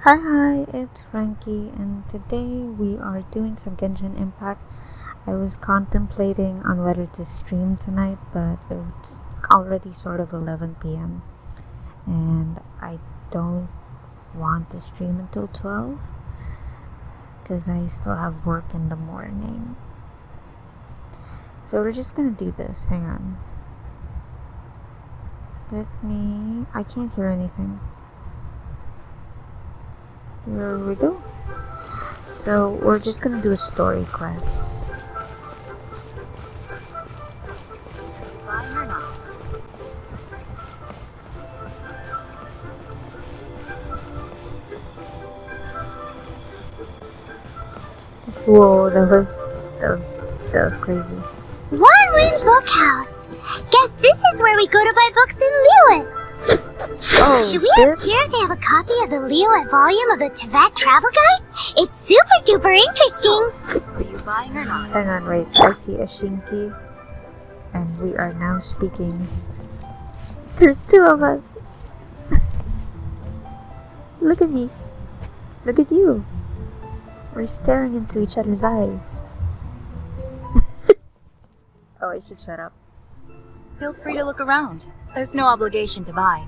Hi, it's Frankie, and today we are doing some Genshin Impact. I was contemplating on whether to stream tonight, but it's already sort of 11 p.m. and I don't want to stream until 12 because I still have work in the morning. So we're just gonna do this. Hang on. I can't hear anything. Here we go. So we're just gonna do a story quest. Buying or not? Whoa, that was crazy. One Win Bookhouse. Guess this is where we go to buy books in Liyue. Oh, should we ask here if they have a copy of the Liyue volume of the TAPAS travel guide? It's super duper interesting. Are you buying or not? Hang on, wait. I see a Xingqiu, and we are now speaking. There's two of us. Look at me. Look at you. We're staring into each other's eyes. Oh, I should shut up. Feel free to look around. There's no obligation to buy.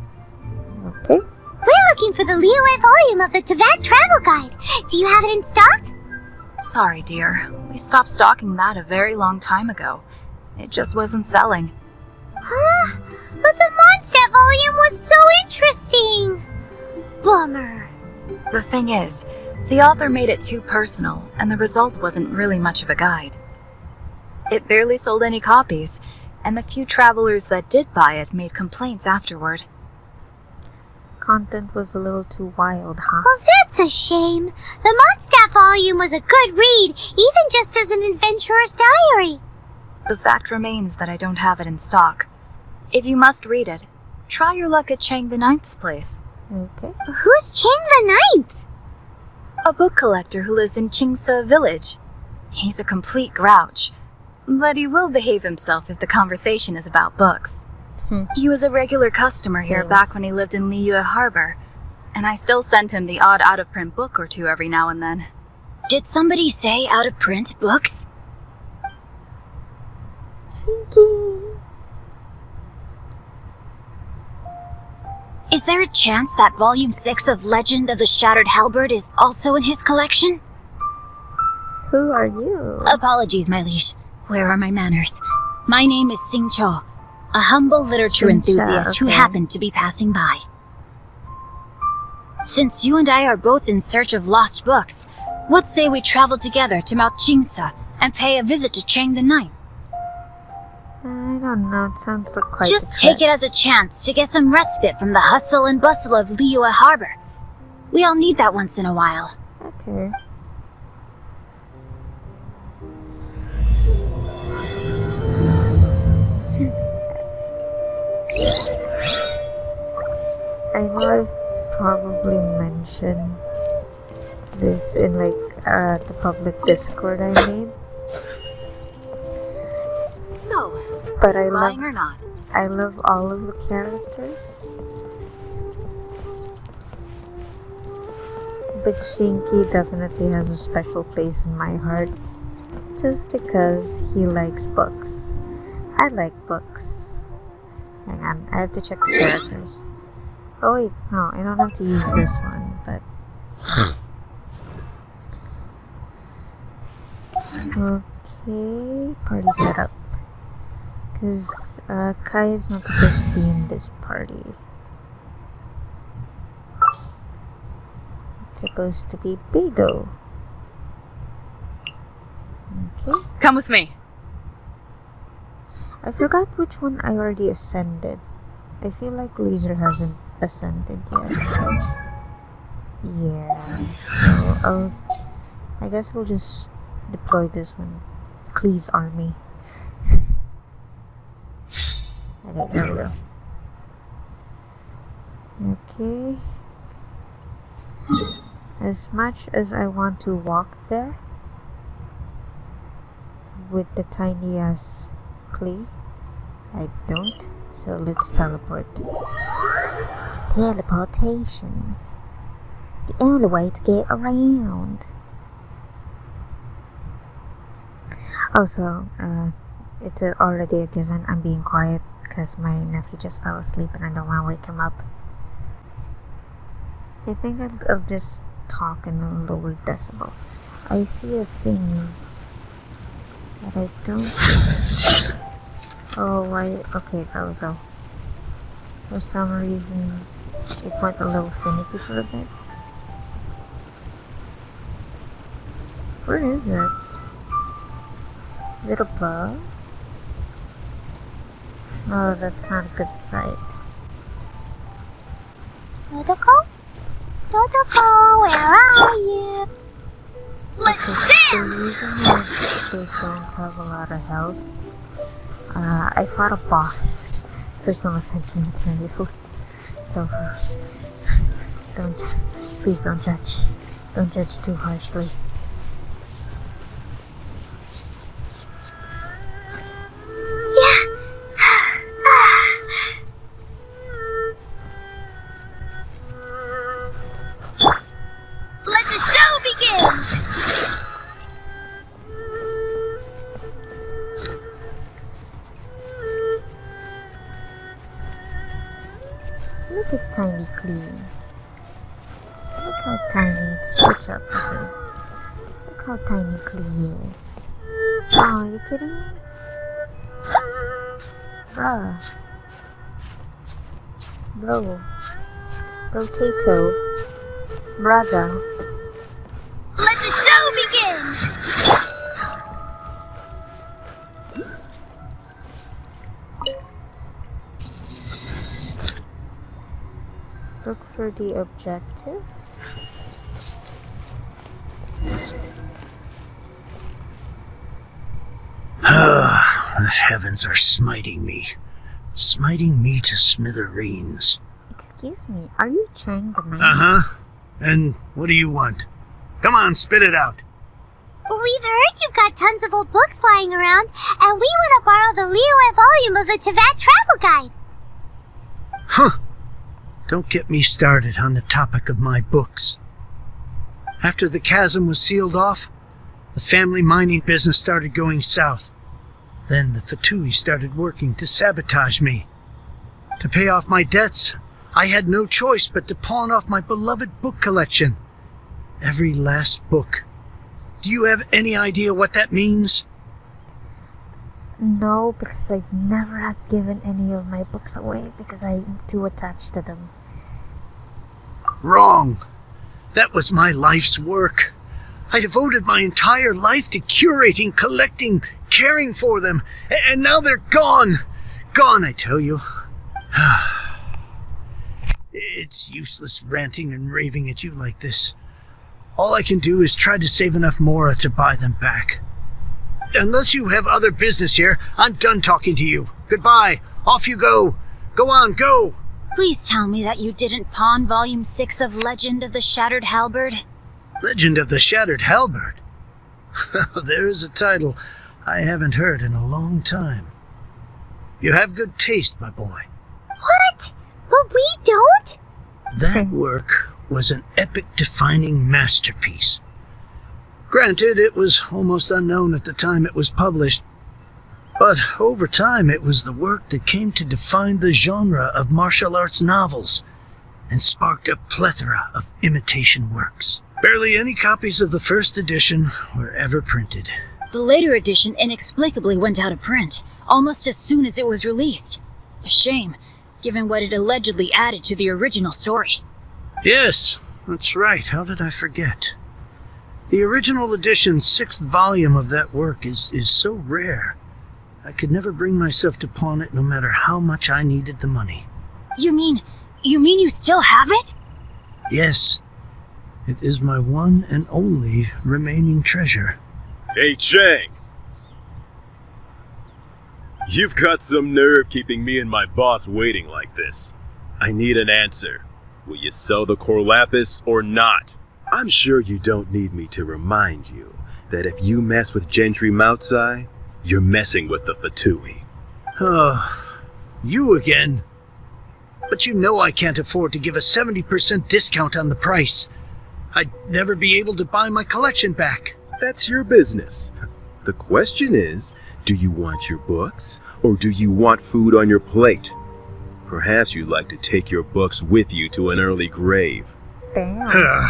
Okay. We're looking for the Liyue volume of the TAPAS travel guide. Do you have it in stock? Sorry, dear. We stopped stocking that a very long time ago. It just wasn't selling. Huh? But the Mondstadt volume was so interesting. Bummer. The thing is, the author made it too personal, and the result wasn't really much of a guide. It barely sold any copies, and the few travelers that did buy it made complaints afterward. Content was a little too wild, huh? Well, that's a shame. The Mondstadt volume was a good read, even just as an adventurer's diary. The fact remains that I don't have it in stock. If you must read it, try your luck at Chang the Ninth's place. Okay. Who's Chang the Ninth? A book collector who lives in Xingqiu village. He's a complete grouch, but he will behave himself if the conversation is about books. He was a regular customer here back when he lived in Liyue Harbor, and I still sent him the odd out-of-print book or two every now and then. Did somebody say out-of-print books? Xingqiu. Is there a chance that Volume 6 of Legend of the Shattered Halberd is also in his collection? Who are you? Apologies, my liege. Where are my manners? My name is Xingqiu, a humble literature enthusiast who happened to be passing by. Since you and I are both in search of lost books, what say we travel together to Mount Xingqiu and pay a visit to Chang the Ninth? I don't know, it sounds like quite Just take it as a chance to get some respite from the hustle and bustle of Liyue Harbor. We all need that once in a while. Okay. I know I've probably mentioned this in the public Discord I made. So, But are you buying or not? I love all of the characters. But Xingqiu definitely has a special place in my heart. Just because he likes books. I like books. Hang on, I have to check the characters. Oh wait, no, I don't have to use this one, but... Okay, party setup. Because Kai is not supposed to be in this party. It's supposed to be Beidou. Okay. Come with me. I forgot which one I already ascended. I feel like Razor hasn't ascended yet. Yeah. So I guess we'll just deploy this one. Klee's army. Okay, there we go. Okay. As much as I want to walk there with the tiny ass Klee, I don't. So let's teleport. Teleportation. The only way to get around. Also, it's already a given. I'm being quiet because my nephew just fell asleep and I don't want to wake him up. I think I'll just talk in a lower decibel. I see a thing that I don't... Oh, why? Okay, there we go. For some reason, it went a little finicky for a bit. Where is it? Is it above? Oh, that's not a good sight. Dodoko? Dodoko, where are you? Let's The dance! reason why they don't have a lot of health, I fought a boss for some essential materials, so please don't judge too harshly. Let the show begin! Look at Tiny Clean. Look how tiny. Switch up again. Look how tiny Clee is. Oh, are you kidding me? Bruh. Bro. Potato. Brother. Let the show begin! Look for the objective. The heavens are smiting me to smithereens. Excuse me, are you Chang the man? Uh-huh. And what do you want? Come on, spit it out. We've heard you've got tons of old books lying around, and we want to borrow the Liyue volume of the Teyvat Travel Guide. Huh. Don't get me started on the topic of my books. After the chasm was sealed off, the family mining business started going south. Then the Fatui started working to sabotage me. To pay off my debts, I had no choice but to pawn off my beloved book collection. Every last book. Do you have any idea what that means? No, because I've never had given any of my books away because I'm too attached to them. Wrong. That was my life's work. I devoted my entire life to curating, collecting, caring for them, and now they're gone. Gone, I tell you. It's useless ranting and raving at you like this. All I can do is try to save enough Mora to buy them back. Unless you have other business here, I'm done talking to you. Goodbye. Off you go. Go on, go. Please tell me that you didn't pawn Volume 6 of Legend of the Shattered Halberd. Legend of the Shattered Halberd? There's a title I haven't heard in a long time. You have good taste, my boy. What? But we don't? That work was an epic-defining masterpiece. Granted, it was almost unknown at the time it was published, but over time it was the work that came to define the genre of martial arts novels and sparked a plethora of imitation works. Barely any copies of the first edition were ever printed. The later edition inexplicably went out of print, almost as soon as it was released. A shame, given what it allegedly added to the original story. Yes, that's right. How did I forget? The original edition's 6th volume of that work is so rare. I could never bring myself to pawn it no matter how much I needed the money. You mean you still have it? Yes. It is my one and only remaining treasure. Hey, Chang! You've got some nerve keeping me and my boss waiting like this. I need an answer. Will you sell the core lapis or not? I'm sure you don't need me to remind you that if you mess with Gentry Moutsai, you're messing with the Fatui. Oh, you again. But you know I can't afford to give a 70% discount on the price. I'd never be able to buy my collection back. That's your business. The question is, do you want your books, or do you want food on your plate? Perhaps you'd like to take your books with you to an early grave. Damn.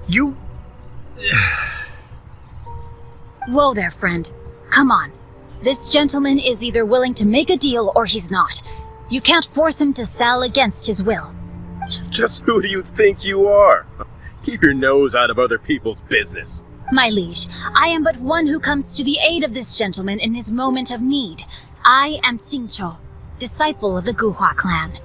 You... Whoa there, friend. Come on. This gentleman is either willing to make a deal or he's not. You can't force him to sell against his will. Just who do you think you are? Keep your nose out of other people's business. My liege, I am but one who comes to the aid of this gentleman in his moment of need. I am Xingqiu, disciple of the Guhua clan.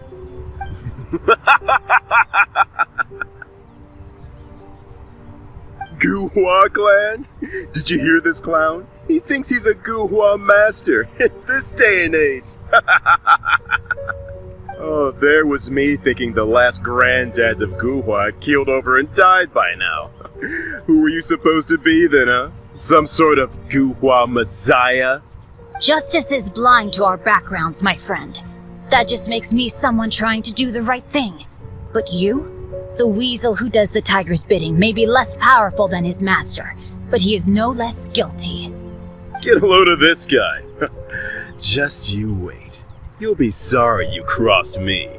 Guhua clan? Did you hear this clown? He thinks he's a Guhua master in this day and age. Oh, there was me thinking the last granddads of Guhua had keeled over and died by now. Who were you supposed to be then, huh? Some sort of Guhua messiah? Justice is blind to our backgrounds, my friend. That just makes me someone trying to do the right thing. But you? The weasel who does the tiger's bidding may be less powerful than his master, but he is no less guilty. Get a load of this guy. Just you wait. You'll be sorry you crossed me.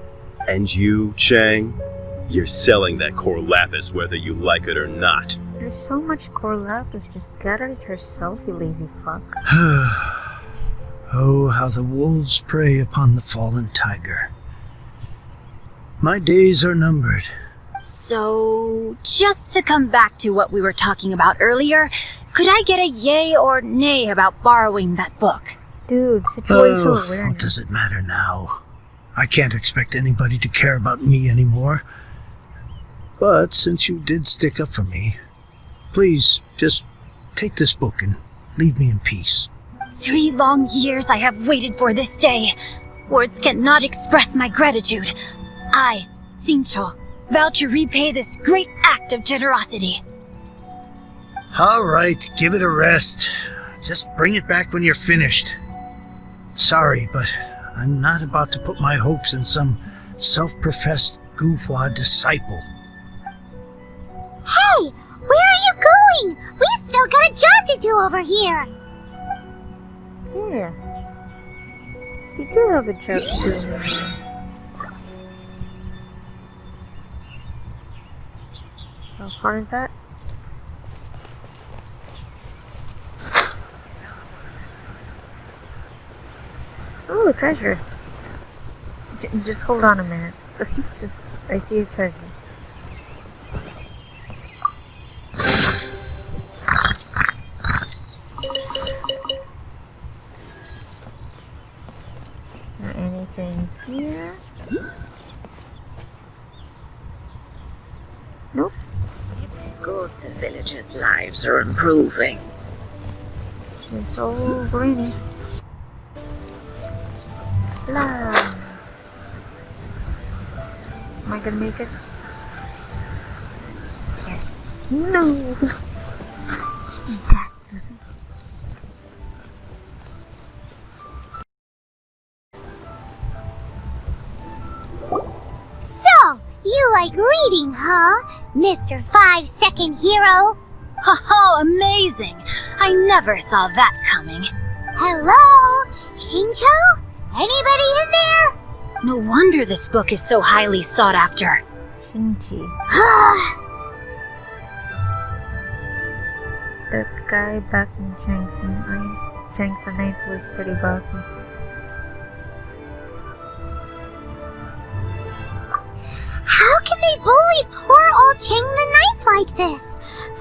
And you, Chang, you're selling that core lapis whether you like it or not. There's so much core lapis, just get it yourself, you lazy fuck. Oh, how the wolves prey upon the fallen tiger. My days are numbered. So, just to come back to what we were talking about earlier, could I get a yay or nay about borrowing that book? Dude, situational awareness. What does it matter now? I can't expect anybody to care about me anymore. But since you did stick up for me, please, just take this book and leave me in peace. 3 long years I have waited for this day. Words cannot express my gratitude. I, Xingqiu, vow to repay this great act of generosity. All right, give it a rest. Just bring it back when you're finished. Sorry, but I'm not about to put my hopes in some self-professed Guhua disciple. Hey, where are you going? We've still got a job to do over here. Yeah. You do have a job to do. How far is that? Oh, treasure. Just hold on a minute. I see a treasure. Not anything here? Nope. It's good the villagers' lives are improving. She's so green. Fly. Am I gonna make it? Yes. No. So, you like reading, huh, Mr. 5-second hero? Haha, amazing! I never saw that coming. Hello? Xingqiu? Anybody in there? No wonder this book is so highly sought after. Xingqiu. That guy back in Chang's the Ninth was pretty bossy. How can they bully poor old Chang the Ninth like this?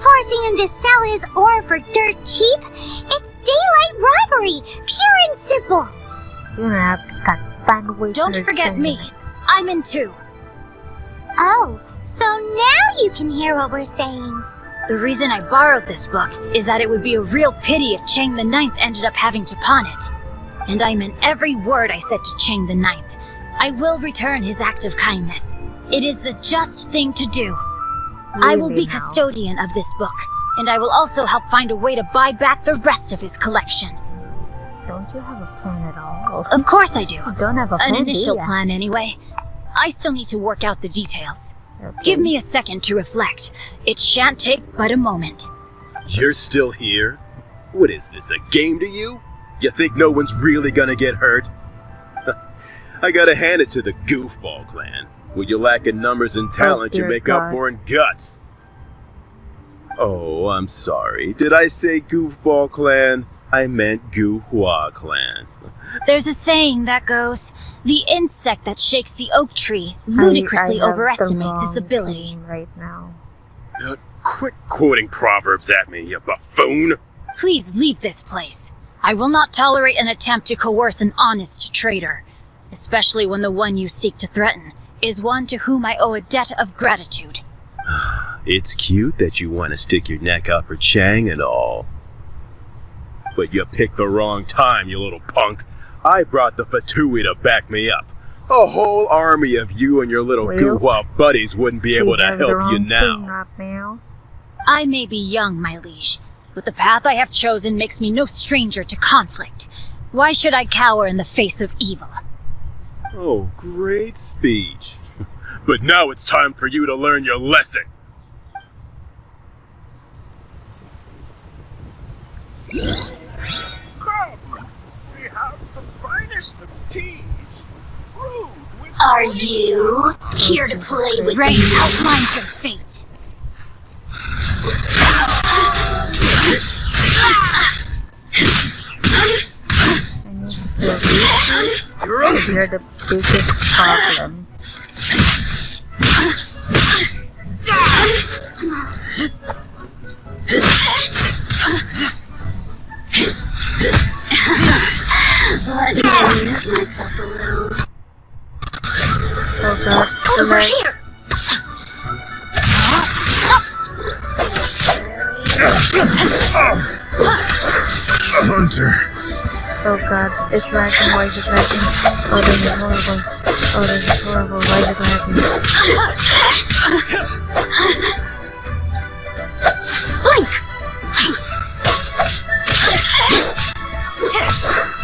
Forcing him to sell his ore for dirt cheap? It's daylight robbery, pure and simple. You're gonna have to find a way. Don't forget me. I'm in too. Oh, so now you can hear what we're saying. The reason I borrowed this book is that it would be a real pity if Chang the Ninth ended up having to pawn it. And I meant every word I said to Chang the Ninth. I will return his act of kindness. It is the just thing to do. I will be custodian of this book, and I will also help find a way to buy back the rest of his collection. Don't you have a plan at all? Of course I do. You don't have a plan, An initial do ya? plan, anyway. I still need to work out the details. Okay. Give me a second to reflect. It shan't take but a moment. You're still here? What is this, a game to you? You think no one's really gonna get hurt? I gotta hand it to the Goofball clan. What you lack in numbers and talent, you dear make God. up for in guts. Oh, I'm sorry. Did I say Goofball clan? I meant Guhua clan. There's a saying that goes, the insect that shakes the oak tree ludicrously I have overestimates the its wrong ability. team right now. Quit quoting proverbs at me, you buffoon! Please leave this place. I will not tolerate an attempt to coerce an honest trader, especially when the one you seek to threaten is one to whom I owe a debt of gratitude. It's cute that you want to stick your neck out for Chang and all. But you picked the wrong time, you little punk. I brought the Fatui to back me up. A whole army of you and your little Well, Guhua buddies wouldn't be able We to have the help you wrong team now. right now. I may be young, my liege, but the path I have chosen makes me no stranger to conflict. Why should I cower in the face of evil? Oh, great speech. But now it's time for you to learn your lesson. Come, we have the finest of teas. Brewed with Are you here to play with Rain outlines your fate? I need to feel your own. you're the biggest problem. Let me amuse myself a little. Oh god. Over Like, here! A hunter. oh god. It's lagging. Why is it lagging? Oh, this is horrible. Oh, this is horrible. Why is it lagging? Blink!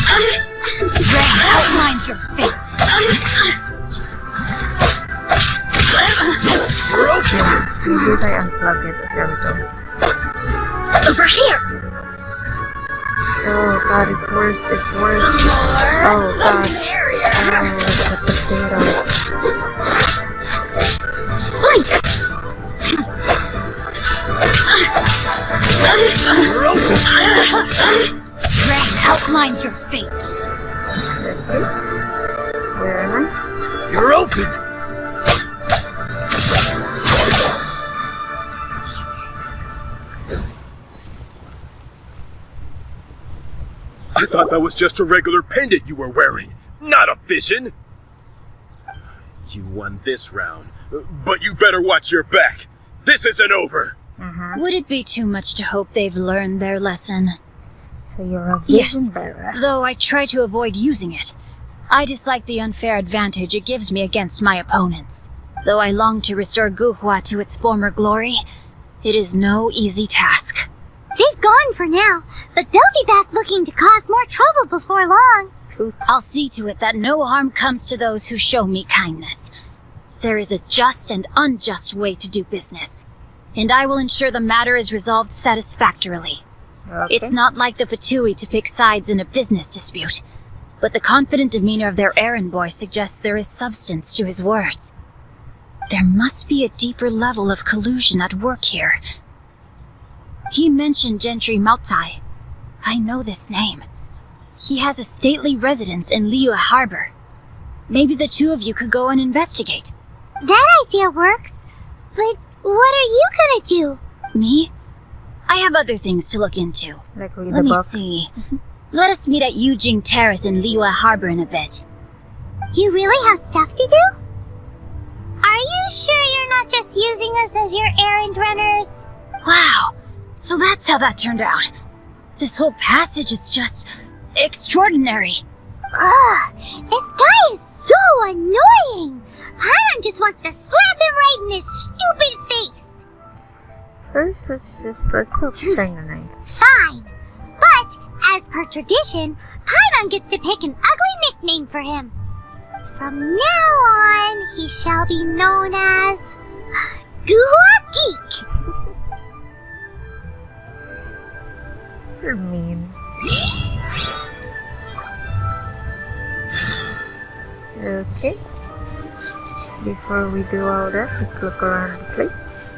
Rain outlines your fate. You're open. Maybe if I unplug it. There we go. Over here! Oh god, it's worse. It's worse. Oh god. Oh, it's a potato. Blink! You're open. Rain outlines your fate. Where am I? You're open. I thought that was just a regular pendant you were wearing, not a vision. You won this round, but you better watch your back. This isn't over. Uh-huh. Would it be too much to hope they've learned their lesson? So you're a Yes. vision bearer. Though I try to avoid using it. I dislike the unfair advantage it gives me against my opponents. Though I long to restore Guhua to its former glory, it is no easy task. They've gone for now, but they'll be back looking to cause more trouble before long. Toots. I'll see to it that no harm comes to those who show me kindness. There is a just and unjust way to do business, and I will ensure the matter is resolved satisfactorily. Okay. It's not like the Fatui to pick sides in a business dispute, but the confident demeanor of their errand boy suggests there is substance to his words. There must be a deeper level of collusion at work here. He mentioned Gentry Maotai. I know this name. He has a stately residence in Liyue Harbor. Maybe the two of you could go and investigate. That idea works, but what are you gonna do? Me? I have other things to look into. Like read Let the me book. see. Let us meet at Yujing Terrace in Liyue Harbor in a bit. You really have stuff to do? Are you sure you're not just using us as your errand runners? Wow, so that's how that turned out. This whole passage is just extraordinary. Ugh, this guy is so annoying! Paimon just wants to slap him right in his stupid face! First, let's help Chang the Ninth. Fine, but as per tradition, Paimon gets to pick an ugly nickname for him. From now on, he shall be known as Gua Geek! You're mean. Okay. Before we do all that, let's look around the place.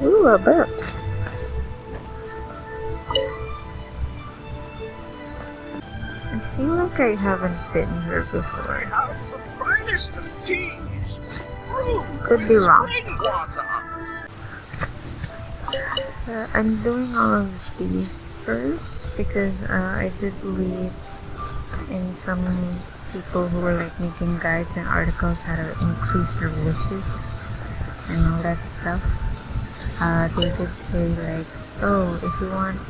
Ooh, a book. I feel like I haven't been here before. Have the finest of teas. Could be wrong. Water. I'm doing all of these first because I did read in some people who were like making guides and articles how to increase your wishes and all that stuff. They did say like, oh, if you want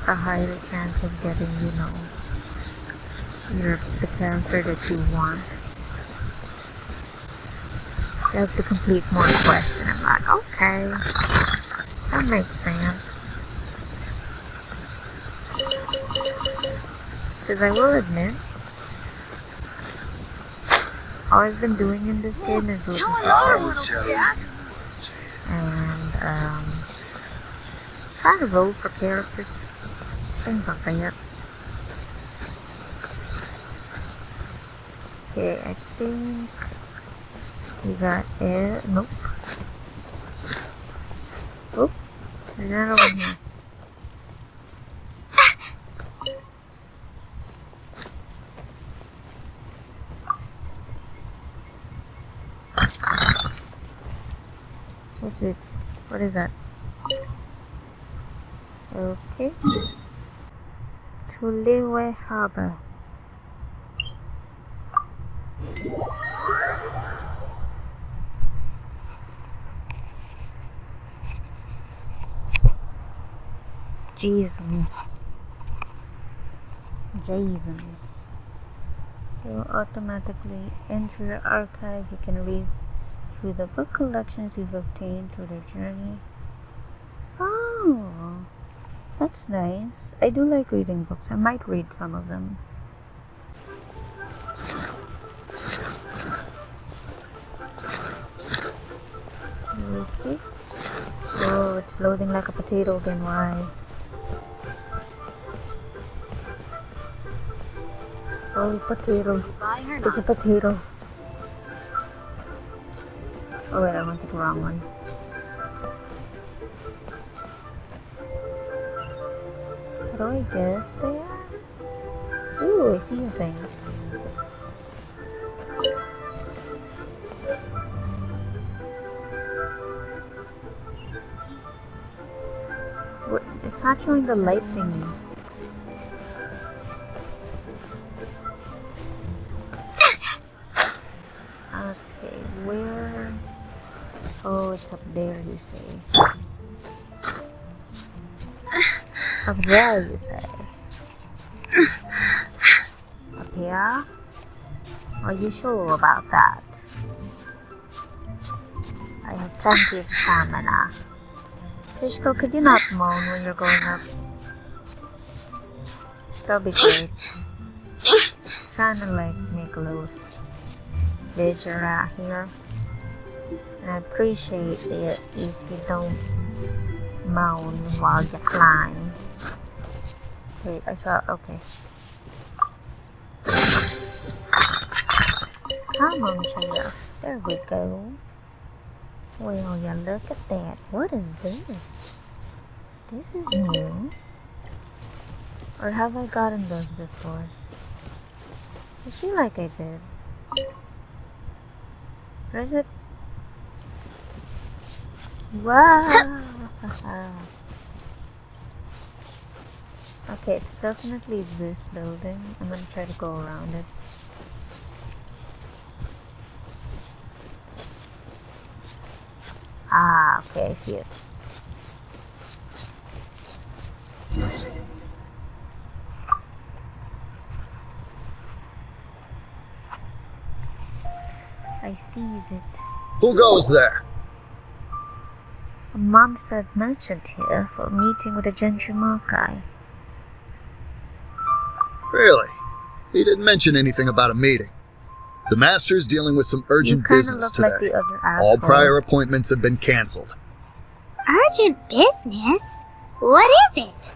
a higher chance of getting, you know, the character that you want, you have to complete more quests. And I'm like, okay, that makes sense. Because I will admit, all I've been doing in this game is looking for quests and trying to roll for characters, things like that. Okay, I think we got it. Nope. Oh, there's that over here. What's this? What is that? Okay. Tuliwe Harbor. Jesus. You automatically enter your archive. You can read through the book collections you've obtained through the journey. Oh, that's nice. I do like reading books. I might read some of them. Okay. Oh, it's loading like a potato again. Why? Oh, potato. It's a potato. Oh wait, I went to the wrong one. How do I get there? Ooh, I see a thing. What? It's not showing the light thingy. Okay, where? Oh, it's up there, you say. Up there, you say. Up here? Are you sure about that? I have plenty of stamina. Fishko, could you not moan when you're going up? That'll be great. Trying to like make a little video out here. And I appreciate it if you don't moan while you climb. Wait, I saw, okay. Come on, chair. There we go. Well, you look at that. What is this? This is new. Or have I gotten those before? I feel like I did. Where is it? Wow! Okay, it's definitely this building. I'm gonna try to go around it. Ah, okay, I see it. I seize it. Who goes there? A monster merchant here for a meeting with a Genshin guy. Really? He didn't mention anything about a meeting. The Master's dealing with some urgent You kinda business look today. like the other All asshole. prior appointments have been cancelled. Urgent business? What is it?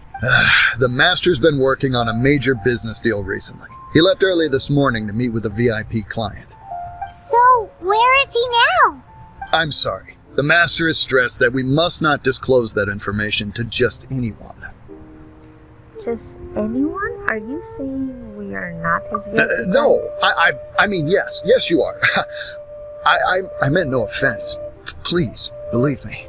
The Master's been working on a major business deal recently. He left early this morning to meet with a VIP client. So, where is he now? I'm sorry. The Master is stressed that we must not disclose that information to just anyone. Just anyone? Are you saying we are not his VIP? No, I mean, yes. Yes, you are. I meant no offense. Please, believe me.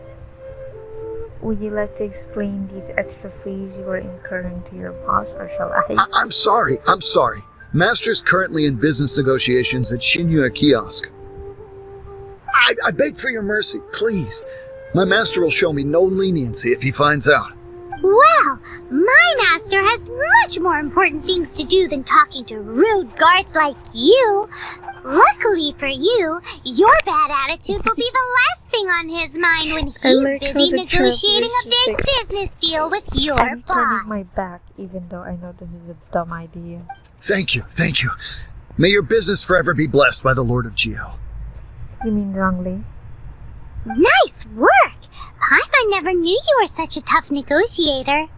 Would you like to explain these extra fees you are incurring to your boss, or shall I? I'm sorry. Master's currently in business negotiations at Xingqiu kiosk. I beg for your mercy, please. My master will show me no leniency if he finds out. Well, my master has much more important things to do than talking to rude guards like you. Luckily for you, your bad attitude will be the last thing on his mind when he's busy negotiating a big business deal with your I'm boss. turning my back, even though I know this is a dumb idea. Thank you. May your business forever be blessed by the Lord of Geo. You mean Zhongli? Nice work! Paimon never knew you were such a tough negotiator.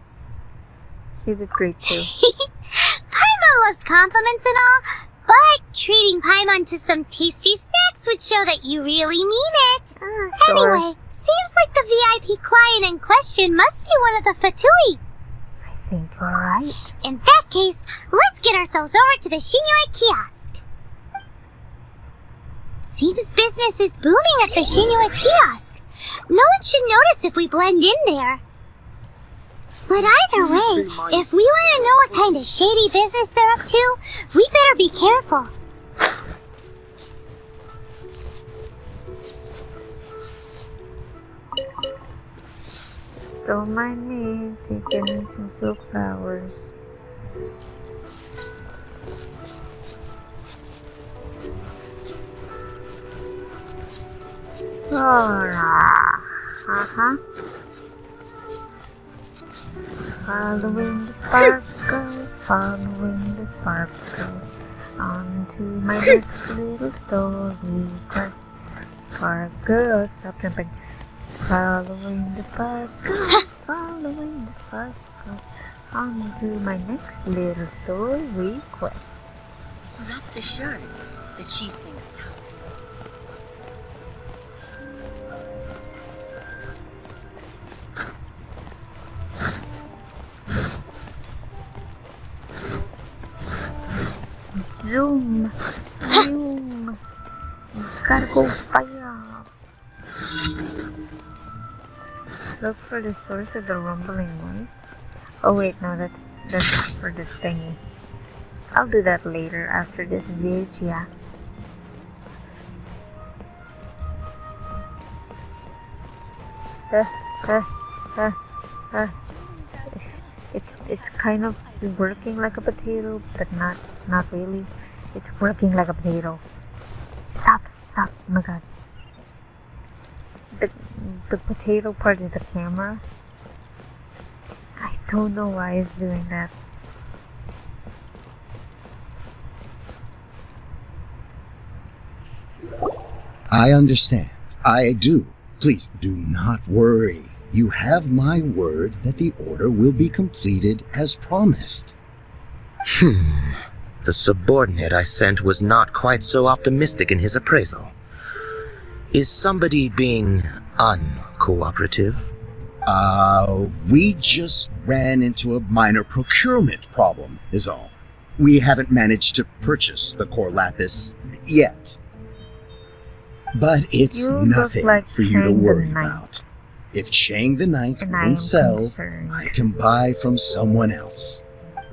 You did great too. Paimon loves compliments and all, but treating Paimon to some tasty snacks would show that you really mean it. Sure. Anyway, seems like the VIP client in question must be one of the Fatui. I think you're right. In that case, let's get ourselves over to the Xingqiu kiosk. Seems business is booming at the Xingqiu kiosk. No one should notice if we blend in there. But either way, if we want to know what kind of shady business they're up to, we better be careful. Don't mind me taking some silk flowers. Following the sparkles, following the sparkles, on to my next little story quest. For girls, stop jumping. Following the sparkles, following the sparkles, on to my next little story quest. Rest assured, the cheese sings tough. Zoom, zoom, gotta go fast. Look for the source of the rumbling noise. Oh wait, no, that's for the thingy. I'll do that later after this video. It's kind of working like a potato, but not really. It's working like a potato. Stop! Oh my god. The potato part is the camera. I don't know why it's doing that. I understand. I do. Please do not worry. You have my word that the order will be completed as promised. The subordinate I sent was not quite so optimistic in his appraisal. Is somebody being uncooperative? We just ran into a minor procurement problem, is all. We haven't managed to purchase the core lapis yet. But it's You look nothing like for you to Chang the worry Ninth. about. If Chang the Ninth And I am won't sell, concerned. I can buy from someone else.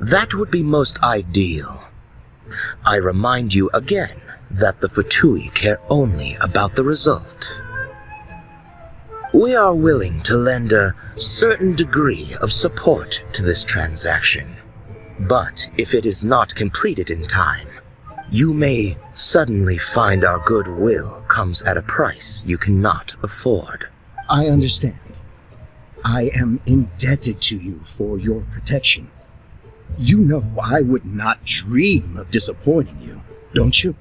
That would be most ideal. I remind you again that the Fatui care only about the result. We are willing to lend a certain degree of support to this transaction, but if it is not completed in time, you may suddenly find our goodwill comes at a price you cannot afford. I understand. I am indebted to you for your protection. You know I would not dream of disappointing you, don't you?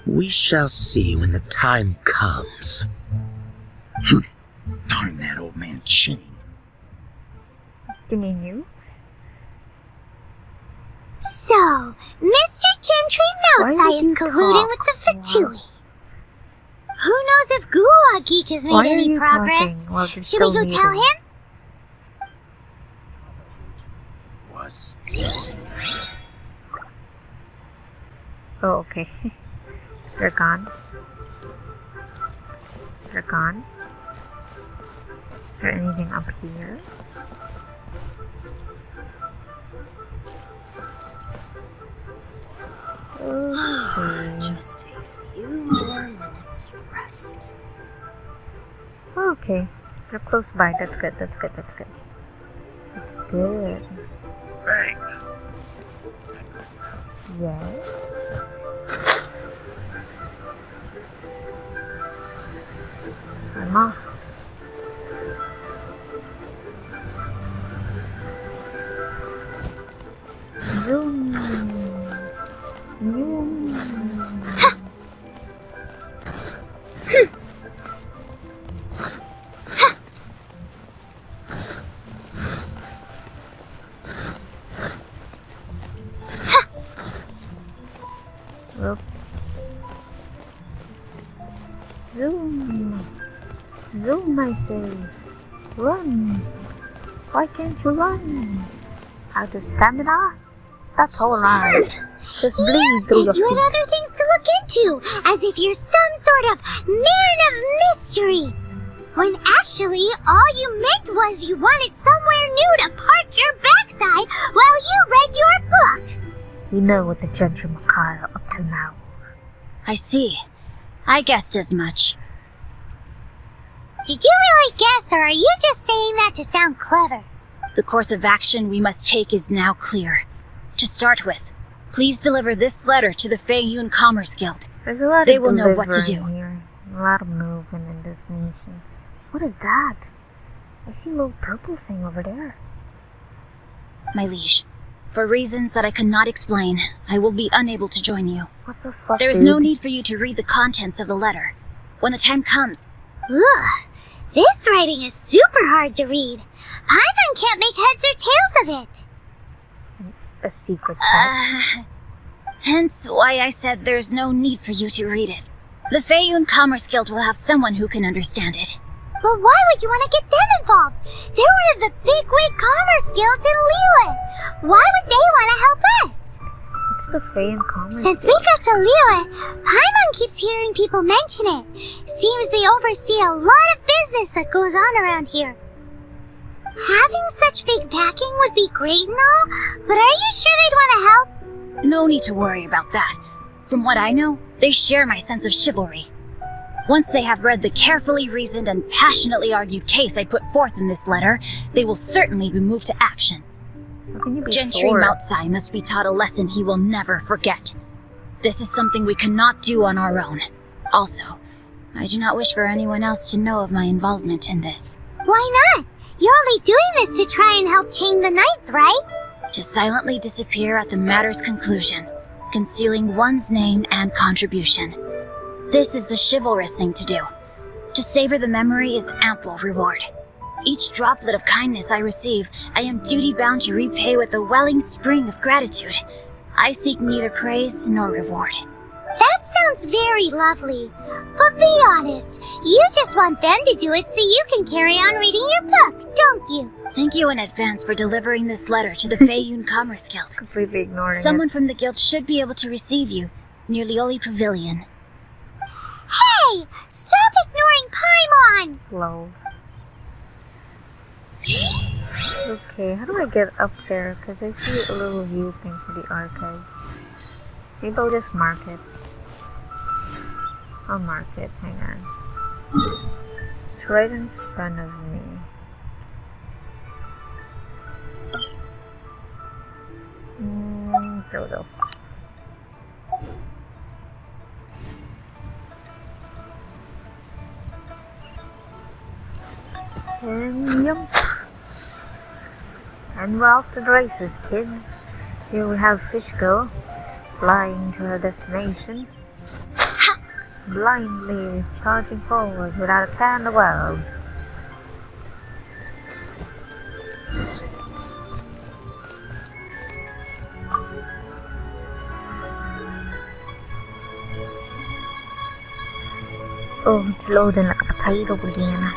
We shall see when the time comes. Darn that old man Ching. You mean you? So, Mr. Gentry Why Moutsai did is you colluding talk? with the Fatui. Who knows if Gua Geek has made Why are any you progress? talking while they're Should we still go tell meeting? him? Was Oh, okay. They're gone. They're gone. Is there anything up here? Okay. Just a few more minutes rest. Okay. They're close by. That's good. That's good. That's good. That's good. bang. Yes. I'm off. Zoom. Zoom. Look. Zoom. Zoom, I say. Run. Why can't you run? Out of stamina? That's alright. Just bleed You through your said you feet. had other things to look into, as if you're some sort of man of mystery. When actually, all you meant was you wanted somewhere new to park your backside while you read your book. You know what the Gentry Makai are up to now. I see. I guessed as much. Did you really guess, or are you just saying that to sound clever? The course of action we must take is now clear. To start with, please deliver this letter to the Feiyun Commerce Guild. There's a lot They of will know what to delivering do. here. A lot of moving in this mission. What is that? I see a little purple thing over there. My liege, for reasons that I cannot explain, I will be unable to join you. What the fuck, There is dude? no need for you to read the contents of the letter. When the time comes, Ugh, this writing is super hard to read. Paimon can't make heads or tails of it. A secret text. hence why I said there's no need for you to read it. The Feiyun Commerce Guild will have someone who can understand it. But why would you want to get them involved? They're one of the bigwig commerce guilds in Liyue. Why would they want to help us? It's the Fey and Commerce. Since we got to Liyue, Paimon keeps hearing people mention it. Seems they oversee a lot of business that goes on around here. Having such big backing would be great and all, but are you sure they'd want to help? No need to worry about that. From what I know, they share my sense of chivalry. Once they have read the carefully reasoned and passionately argued case I put forth in this letter, they will certainly be moved to action. How can you be Gentry sure? Moutsai must be taught a lesson he will never forget. This is something we cannot do on our own. Also, I do not wish for anyone else to know of my involvement in this. Why not? You're only doing this to try and help Chang the Ninth, right? To silently disappear at the matter's conclusion, concealing one's name and contribution. This is the chivalrous thing to do. To savor the memory is ample reward. Each droplet of kindness I receive, I am duty-bound to repay with a welling spring of gratitude. I seek neither praise nor reward. That sounds very lovely. But be honest, you just want them to do it so you can carry on reading your book, don't you? Thank you in advance for delivering this letter to the Feiyun Commerce Guild. Completely ignoring Someone it. from the guild should be able to receive you near Lioli Pavilion. Hey! Stop ignoring Paimon! Lol. Okay, how do I get up there? Because I see a little view thing for the archives. Maybe I'll just mark it. I'll mark it, hang on. It's right in front of me. There we go. And yum. And we're off to the races, kids. Here we have Fishko flying to her destination. blindly charging forward without a care in the world. Oh, it's loading like a potato again.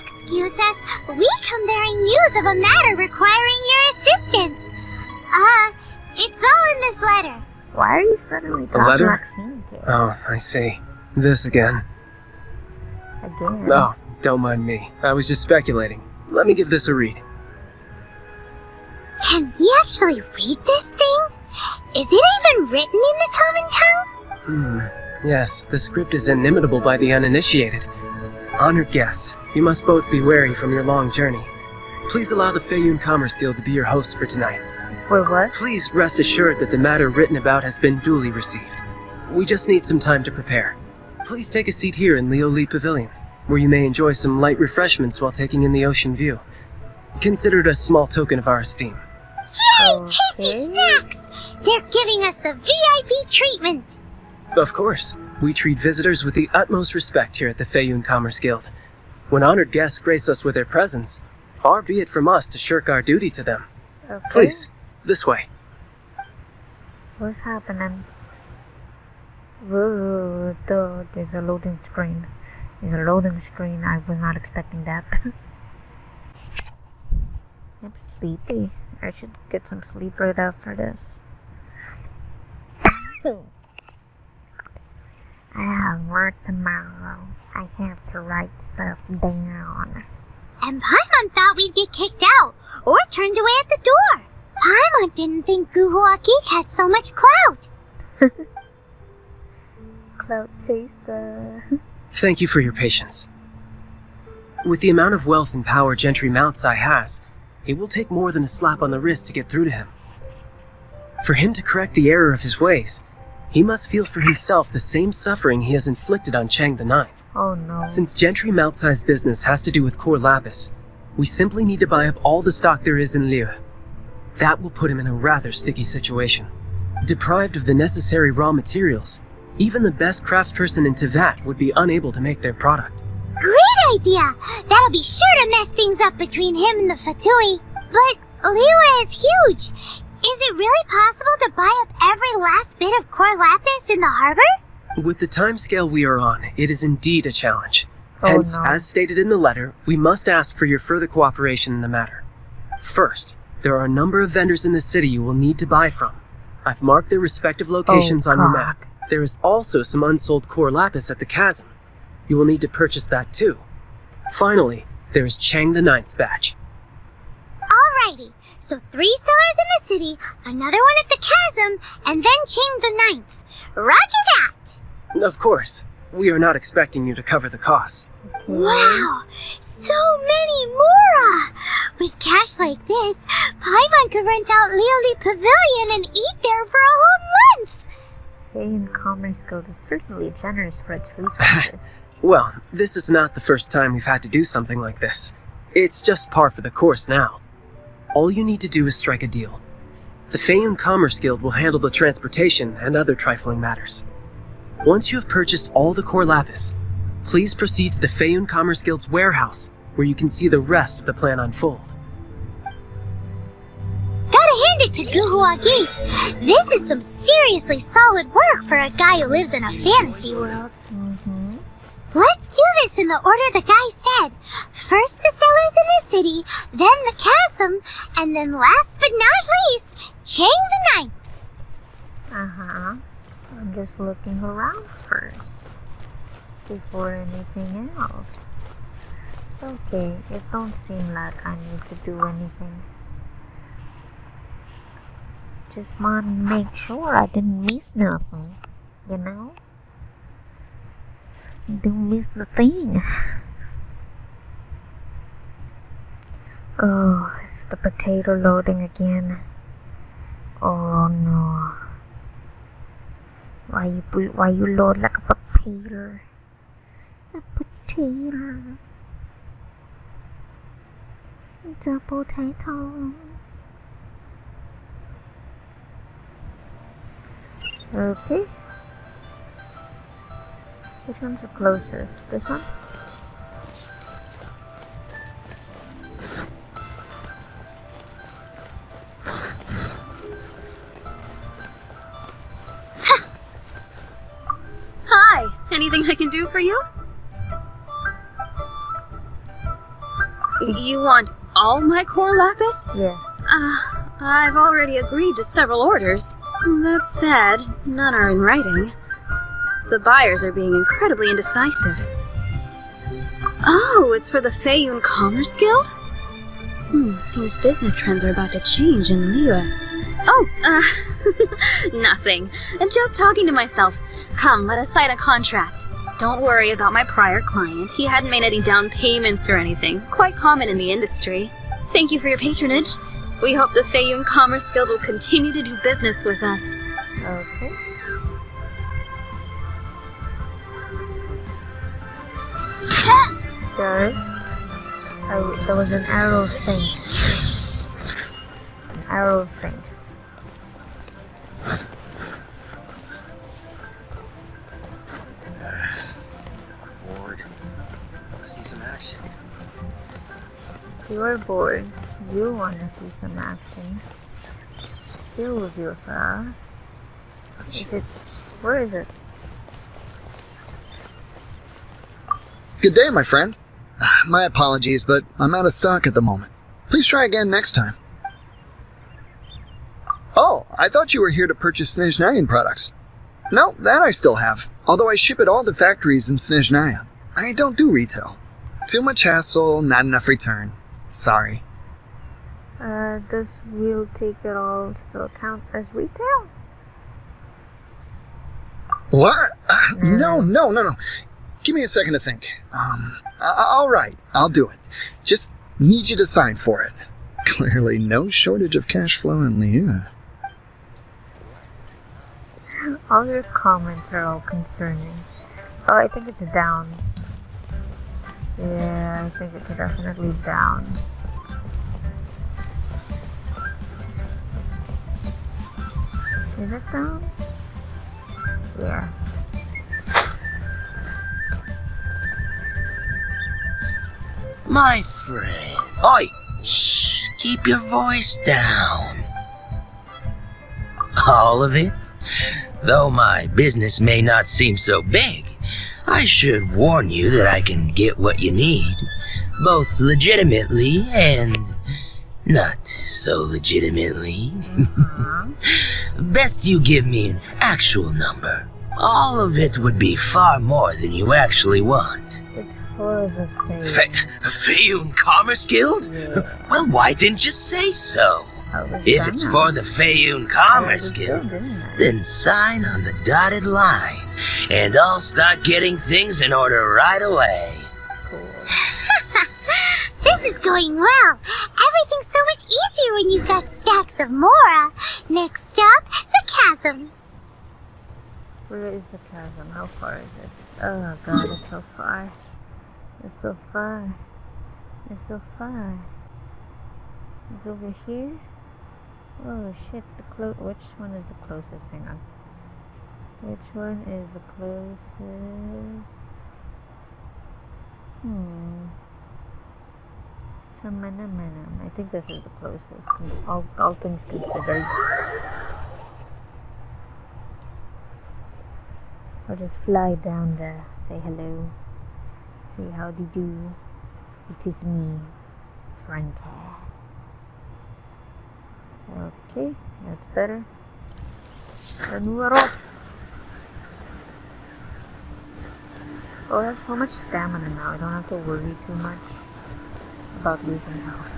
Excuse us, we come bearing news of a matter requiring your assistance. It's all in this letter. Why are you suddenly talking letter? like Xingqiu? Oh, I see. This again. Again? Oh, don't mind me. I was just speculating. Let me give this a read. Can we actually read this thing? Is it even written in the common tongue? Yes, the script is inimitable by the uninitiated. Honored guests, you must both be wary from your long journey. Please allow the Feiyun Commerce Guild to be your host for tonight. For what? Please rest assured that the matter written about has been duly received. We just need some time to prepare. Please take a seat here in Leo Li Pavilion, where you may enjoy some light refreshments while taking in the ocean view. Consider it a small token of our esteem. Yay! Tasty snacks! They're giving us the VIP treatment! Of course. We treat visitors with the utmost respect here at the Feiyun Commerce Guild. When honored guests grace us with their presence, far be it from us to shirk our duty to them. Okay. Please, this way. What's happening? Whoa, there's a loading screen. There's a loading screen. I was not expecting that. I'm sleepy. I should get some sleep right after this. I have work tomorrow. I have to write stuff down. And Paimon thought we'd get kicked out, or turned away at the door. Paimon didn't think Guhua Geek had so much clout. Cloud chaser. Thank you for your patience. With the amount of wealth and power Gentry Moutsai has, it will take more than a slap on the wrist to get through to him. For him to correct the error of his ways, he must feel for himself the same suffering he has inflicted on Chang the Ninth. Oh no. Since Gentry Moutsai's business has to do with core lapis, we simply need to buy up all the stock there is in Liu. That will put him in a rather sticky situation. Deprived of the necessary raw materials, even the best craftsperson in Tevat would be unable to make their product. Great idea! That'll be sure to mess things up between him and the Fatui. But Liu is huge. Is it really possible to buy up every last bit of core lapis in the harbor? With the timescale we are on, it is indeed a challenge. Oh, Hence, no. as stated in the letter, we must ask for your further cooperation in the matter. First, there are a number of vendors in the city you will need to buy from. I've marked their respective locations on your God. map. There is also some unsold core lapis at the chasm. You will need to purchase that too. Finally, there is Chang the Ninth's batch. Alrighty, so 3 sellers in the city, another one at the chasm, and then Chang the Ninth. Roger that! Of course, we are not expecting you to cover the costs. Wow, so many more! With cash like this, Paimon could rent out Lioli Pavilion and eat there for a whole month! Feiyun Commerce Guild is certainly generous for its resources. Well, this is not the first time we've had to do something like this. It's just par for the course now. All you need to do is strike a deal. The Feiyun Commerce Guild will handle the transportation and other trifling matters. Once you have purchased all the core lapis, please proceed to the Feiyun Commerce Guild's warehouse, where you can see the rest of the plan unfold. Gotta hand it to Guhua Geek. This is some seriously solid work for a guy who lives in a fantasy world. Let's do this in the order the guy said. First the sellers in the city, then the chasm, and then last but not least, Chang the Ninth. Uh-huh. I'm just looking around first, before anything else. Okay, it don't seem like I need to do anything. Just want to make sure I didn't miss nothing, you know? Don't miss the thing. Oh, it's the potato loading again. Oh no. Why you load like a potato? A potato. It's a potato. Okay. Which one's the closest? This one? Hi, anything I can do for you? You want all my core lapis? Yeah. I've already agreed to several orders. That said, none are in writing. The buyers are being incredibly indecisive. Oh, it's for the Feiyun Commerce Guild? Seems business trends are about to change in Liyue. Oh, nothing. Just talking to myself. Come, let us sign a contract. Don't worry about my prior client. He hadn't made any down payments or anything. Quite common in the industry. Thank you for your patronage. We hope the Feiyun Commerce Guild will continue to do business with us. Okay. Sorry. There was an arrow thing. An arrow thing. Bored. Let's see some action. You are bored. You want to see some action. Skills, Yosa. Is it? Where is it? Good day, my friend. My apologies, but I'm out of stock at the moment. Please try again next time. Oh, I thought you were here to purchase Snezhnayan products. No, that I still have, although I ship it all to factories in Snezhnaya. I don't do retail. Too much hassle, not enough return. Sorry. Does we'll take it all still count as retail? What? No. Give me a second to think. Alright, I'll do it. Just need you to sign for it. Clearly no shortage of cash flow in Liyue. All your comments are all concerning. Oh, I think it's down. Yeah, I think it's definitely down. Is it down? Yeah. My friend. Oi! Shh! Keep your voice down. All of it? Though my business may not seem so big, I should warn you that I can get what you need, both legitimately and not so legitimately. Best you give me an actual number. All of it would be far more than you actually want. It's for the Feiyun Commerce Guild? Yeah. Well, why didn't you say so? If it's for the Feiyun Commerce Guild, then sign on the dotted line, and I'll start getting things in order right away. Cool. This is going well. Everything's so much easier when you've got stacks of Mora. Next up, the chasm. Where is the chasm? How far is it? Oh god, it's so far. It's so far. It's so far. It's over here. Oh shit, which one is the closest? Hang on. Which one is the closest? I think this is the closest, all things considered. I'll just fly down there, say hello, say howdy do. It is me, Frankie. Okay, that's better. And we're off. Oh, I have so much stamina now. I don't have to worry too much about losing health.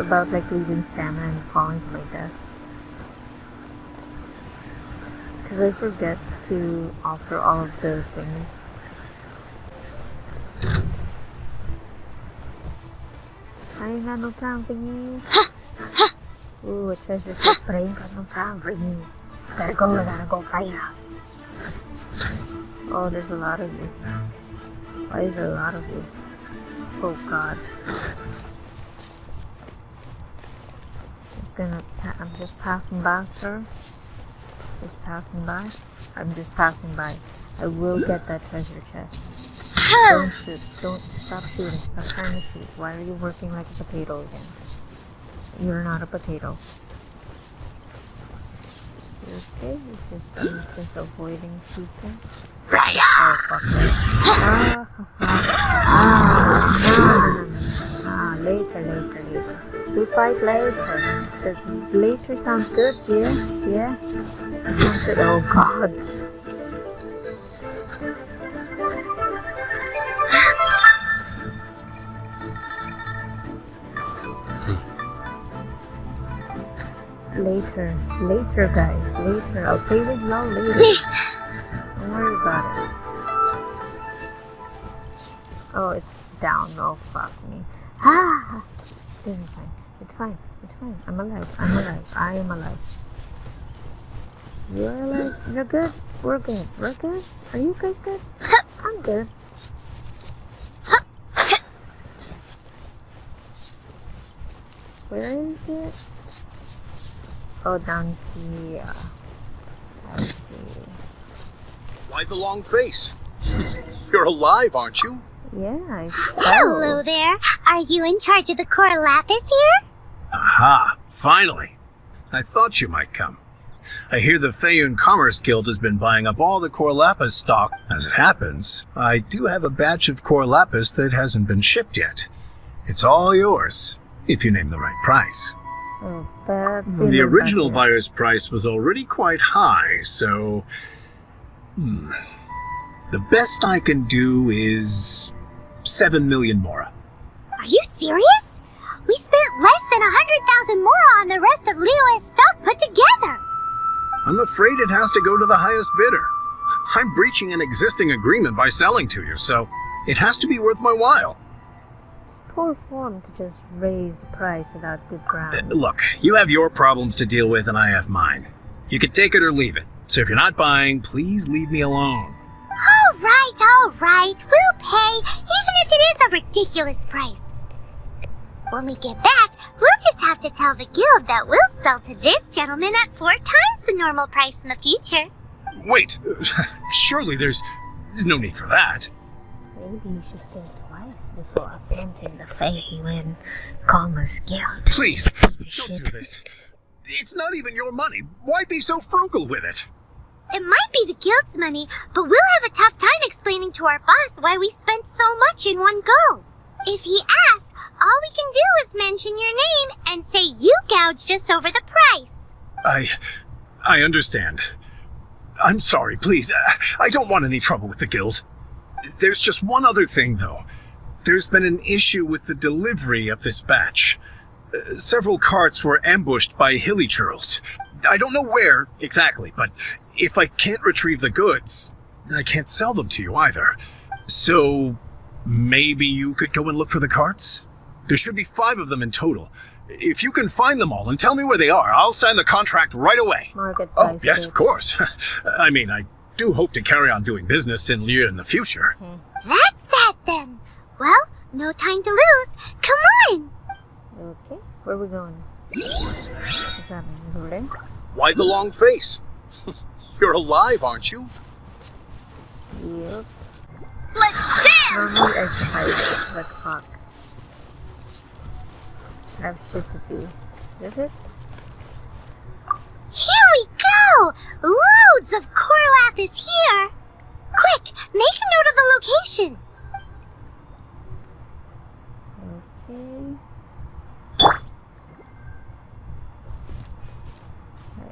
About like losing stamina and falling to my death. Because I forget to offer all of the things. I ain't got no time for you. Ooh, a treasure chest, but I ain't got no time for you. Gotta go fast. Oh, there's a lot of you. Why is there a lot of you? Oh god. I'm just passing by, sir. Just passing by. I'm just passing by. I will get that treasure chest. Don't shoot. Don't stop shooting. Stop trying to shoot. Why are you working like a potato again? You're not a potato. Okay, you're just avoiding people. Oh fuck. Later. We fight later. Later sounds good, yeah? Sounds good. Oh god. Later guys, later. I'll play with y'all later. Don't worry about it. Oh, it's down. Oh, fuck me. Ah! This is fine. It's fine. I'm alive. I am alive. You're alive? You're good? We're good. Are you guys good? I'm good. Where is it? Oh, down here. I see. Why the long face? You're alive, aren't you? Yeah, I Hello there. Are you in charge of the core lapis here? Aha, finally. I thought you might come. I hear the Feiyun Commerce Guild has been buying up all the core lapis stock. As it happens, I do have a batch of core lapis that hasn't been shipped yet. It's all yours, if you name the right price. Oh, the original buyer's price was already quite high, so... The best I can do is 7 million mora. Are you serious? We spent less than 100,000 mora on the rest of Leo's stock put together. I'm afraid it has to go to the highest bidder. I'm breaching an existing agreement by selling to you, so it has to be worth my while. It's poor form to just raise the price without good grounds. Look, you have your problems to deal with and I have mine. You can take it or leave it. So if you're not buying, please leave me alone. All right. We'll pay, even if it is a ridiculous price. When we get back, we'll just have to tell the guild that we'll sell to this gentleman at 4 times the normal price in the future. Wait, surely there's no need for that. Maybe you should think twice before offending the Feiyun Commerce Guild. Please, don't do this. It's not even your money. Why be so frugal with it? It might be the guild's money, but we'll have a tough time explaining to our boss why we spent so much in one go. If he asks, all we can do is mention your name and say you gouged us over the price. I understand. I'm sorry, please. I don't want any trouble with the guild. There's just one other thing, though. There's been an issue with the delivery of this batch. Several carts were ambushed by hilly churls. I don't know where exactly, but if I can't retrieve the goods, I can't sell them to you either. So maybe you could go and look for the carts? There should be 5 of them in total. If you can find them all and tell me where they are, I'll sign the contract right away. Oh, yes, of course. I mean, I do hope to carry on doing business in Liu in the future. That's that then. Well, no time to lose. Come on! Okay, where are we going? What's happening? Over there? Why the long face? You're alive, aren't you? Yep. Let's dance! Normally I fight, but fuck. I have shit to do. Is it? Here we go! Loads of core lapis here! Quick, make a note of the location! Okay.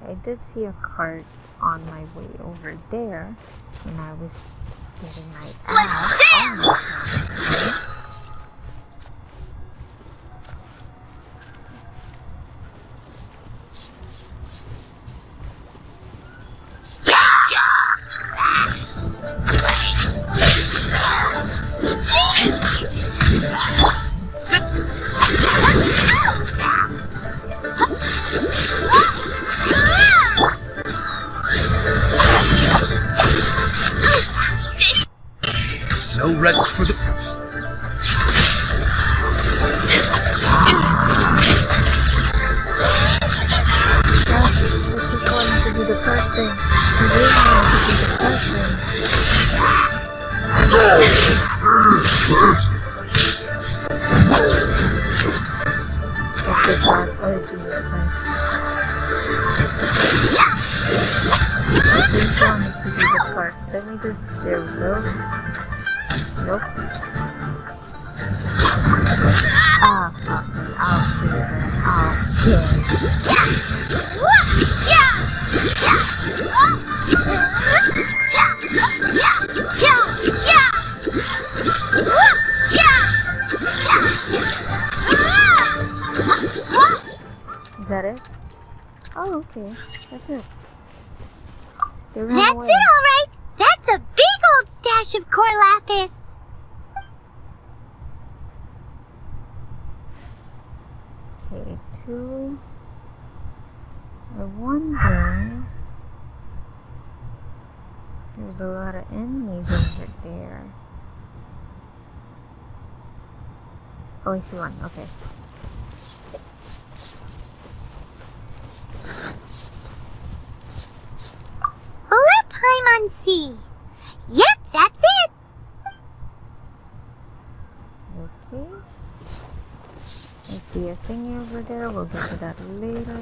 I did see a cart on my way over there when I was getting my ass on the cart. No rest for the... This is going to be the first thing. the part. Oh, Jesus Christ. This one needs to be the part. Let me just. There we go. Nope. Ah, fuck me. I'll kill it. Is that it? Oh, okay. That's it. That's it, alright! That's a big old stash of core lapis! Okay, 2. I wonder. There's a lot of enemies over there. Oh, I see one. Okay. Let Paimon see. Yep, that's it. Okay. I see a thingy over there. We'll get to that later.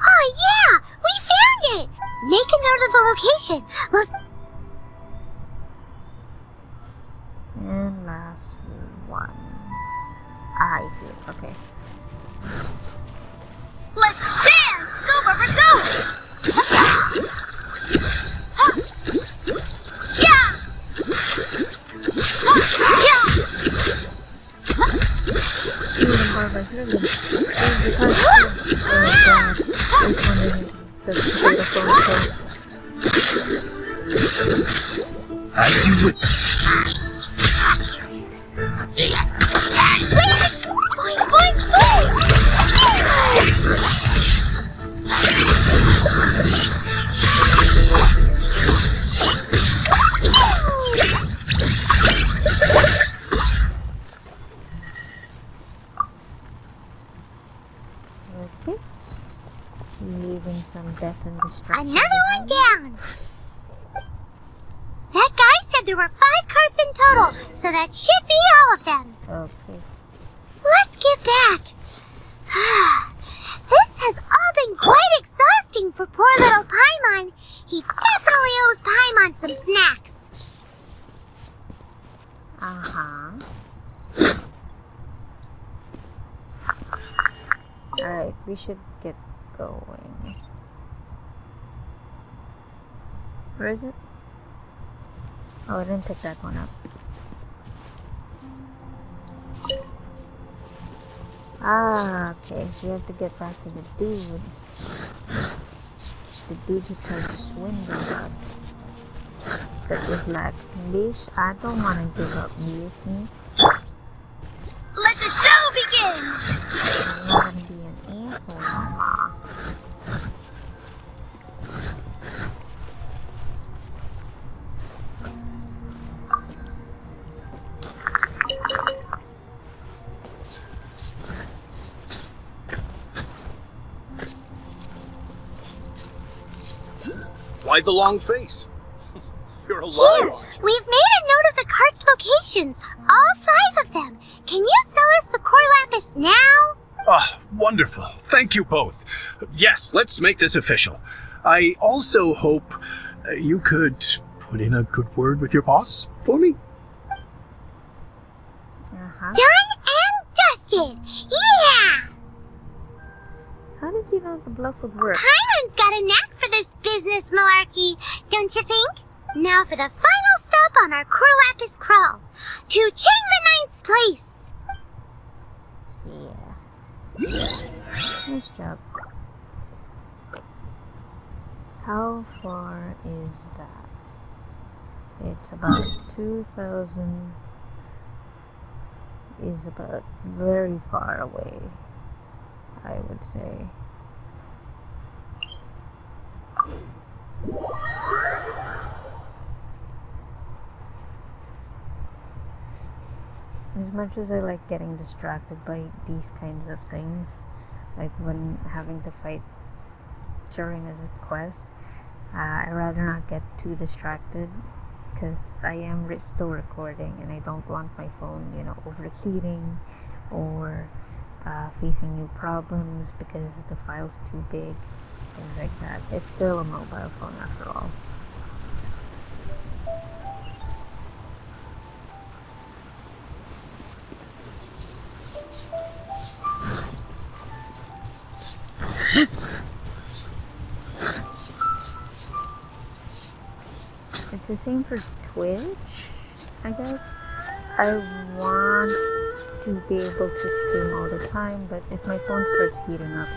Oh yeah, we found it. Make a note of the location. And last one. Ah, I see it. Okay. Let's dance! Go, Barbara, go! Yeah! As you would. Okay. Leaving some death and destruction. Another one down! That guy said there were 5 carts in total, so that should be all of them. Okay. Let's get back. This has all been quite exhausting for poor little Paimon. He definitely owes Paimon some snacks. Alright, we should get going. Where is it? Oh, I didn't pick that one up. Ah, okay. So you have to get back to the dude. The dude who tried to swindle us. That was like, bitch, I don't want to give up business. Let the show begin! I'm not gonna be an asshole, mama. Why the long face? You're alive, Here, aren't you? we've made a note of the cart's locations. All 5 of them. Can you sell us the core lapis now? Ah, wonderful. Thank you both. Yes, let's make this official. I also hope you could put in a good word with your boss for me. Done and dusted! Yeah! How did you know the bluff would work? Paimon's got a knack for this business malarkey, don't you think? Now for the final stop on our core lapis crawl. To Chang the Ninth's place! Yeah. Nice job. How far is that? It's about 2,000. Is about very far away, I would say. As much as I like getting distracted by these kinds of things, like when having to fight during a quest, I'd rather not get too distracted because I am still recording and I don't want my phone, overheating or facing new problems because the file's too big, things like that. It's still a mobile phone after all. It's the same for Twitch, I guess. I want to be able to stream all the time, but if my phone starts heating up,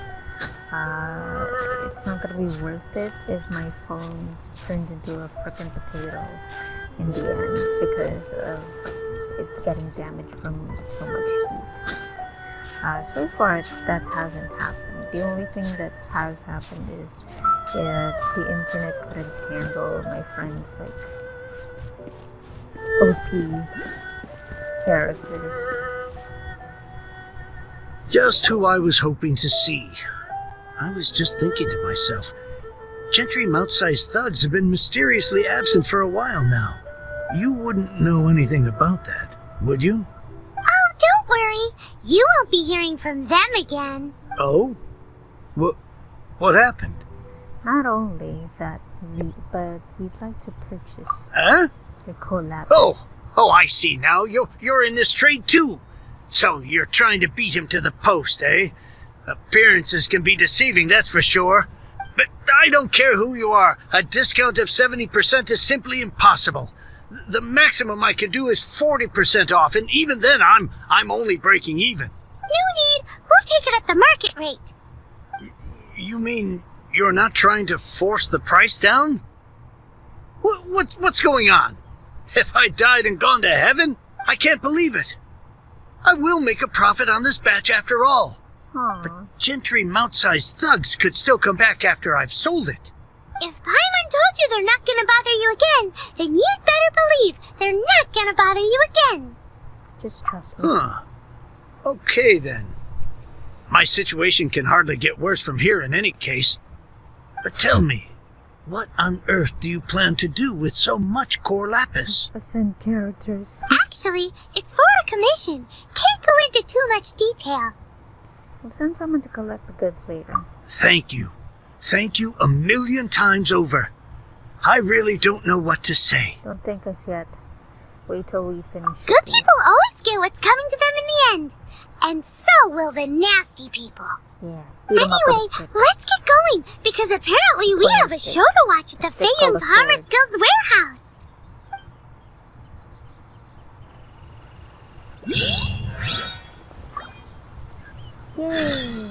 it's not gonna be worth it if my phone turns into a freaking potato in the end because of it getting damaged from so much heat. So far, that hasn't happened. The only thing that has happened is the internet couldn't handle my friends' OP characters. Just who I was hoping to see. I was just thinking to myself, gentry mouth-sized thugs have been mysteriously absent for a while now. You wouldn't know anything about that, would you? Oh, don't worry. You won't be hearing from them again. Oh? What happened? Not only that, but we'd like to purchase your collab. Oh, I see now. You're in this trade too. So you're trying to beat him to the post, eh? Appearances can be deceiving, that's for sure. But I don't care who you are. A discount of 70% is simply impossible. The maximum I can do is 40% off, and even then I'm only breaking even. No need. We'll take it at the market rate. You mean you're not trying to force the price down? What's going on? Have I died and gone to heaven? I can't believe it. I will make a profit on this batch after all. Aww. But gentry mouth-sized thugs could still come back after I've sold it. If Paimon told you they're not gonna bother you again, then you'd better believe they're not gonna bother you again. Just trust me. Okay then. My situation can hardly get worse from here in any case. But tell me, what on earth do you plan to do with so much core lapis? Send characters. Actually, it's for a commission. Can't go into too much detail. We'll send someone to collect the goods later. Thank you. Thank you 1,000,000 times over. I really don't know what to say. Don't thank us yet. Wait till we finish. Good people always get what's coming to them in the end. And so will the nasty people. Yeah. Anyway, let's get going, because apparently we have a show to watch at the Feiyan Commerce Guild's warehouse. Yay!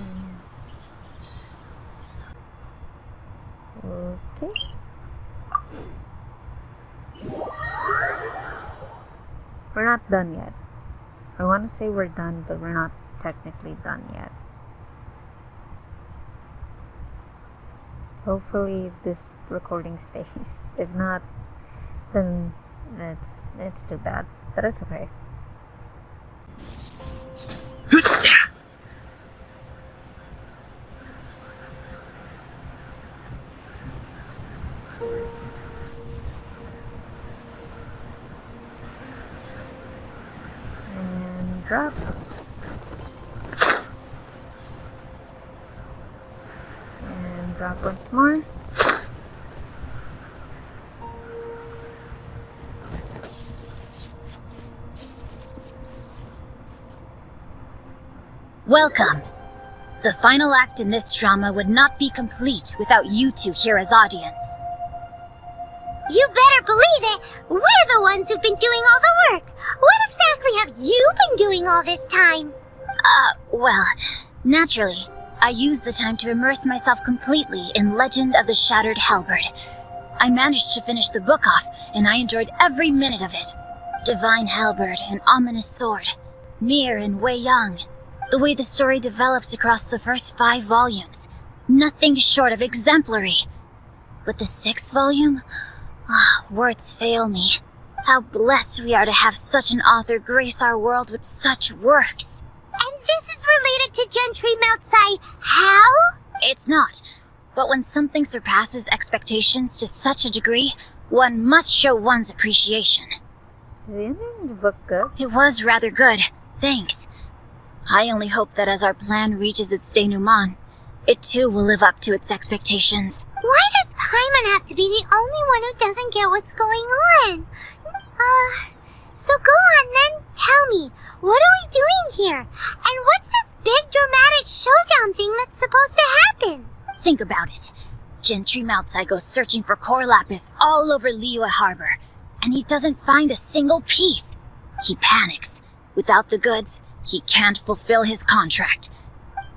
Okay. We're not done yet. I want to say we're done, but we're not technically done yet. Hopefully this recording stays. If not, then it's too bad. But it's okay. And drop. And drop once more. Welcome. The final act in this drama would not be complete without you two here as audience. You better believe it! We're the ones who've been doing all the work! What exactly have you been doing all this time? Well, naturally, I used the time to immerse myself completely in Legend of the Shattered Halberd. I managed to finish the book off, and I enjoyed every minute of it. Divine Halberd, an ominous sword. Mir and Wei Yang. The way the story develops across the first 5 volumes. Nothing short of exemplary. With the 6th volume? Words fail me. How blessed we are to have such an author grace our world with such works. And this is related to Gentry Moutsai how? It's not. But when something surpasses expectations to such a degree, One must show one's appreciation. Is the ending of the book good? It was rather good, thanks. I only hope that as our plan reaches its denouement, it too will live up to its expectations. Why does Paimon have to be the only one who doesn't get what's going on? So go on then, tell me, what are we doing here? And what's this big dramatic showdown thing that's supposed to happen? Think about it. Gentry Moutsai goes searching for core lapis all over Liyue Harbor, and he doesn't find a single piece. He panics. Without the goods, he can't fulfill his contract.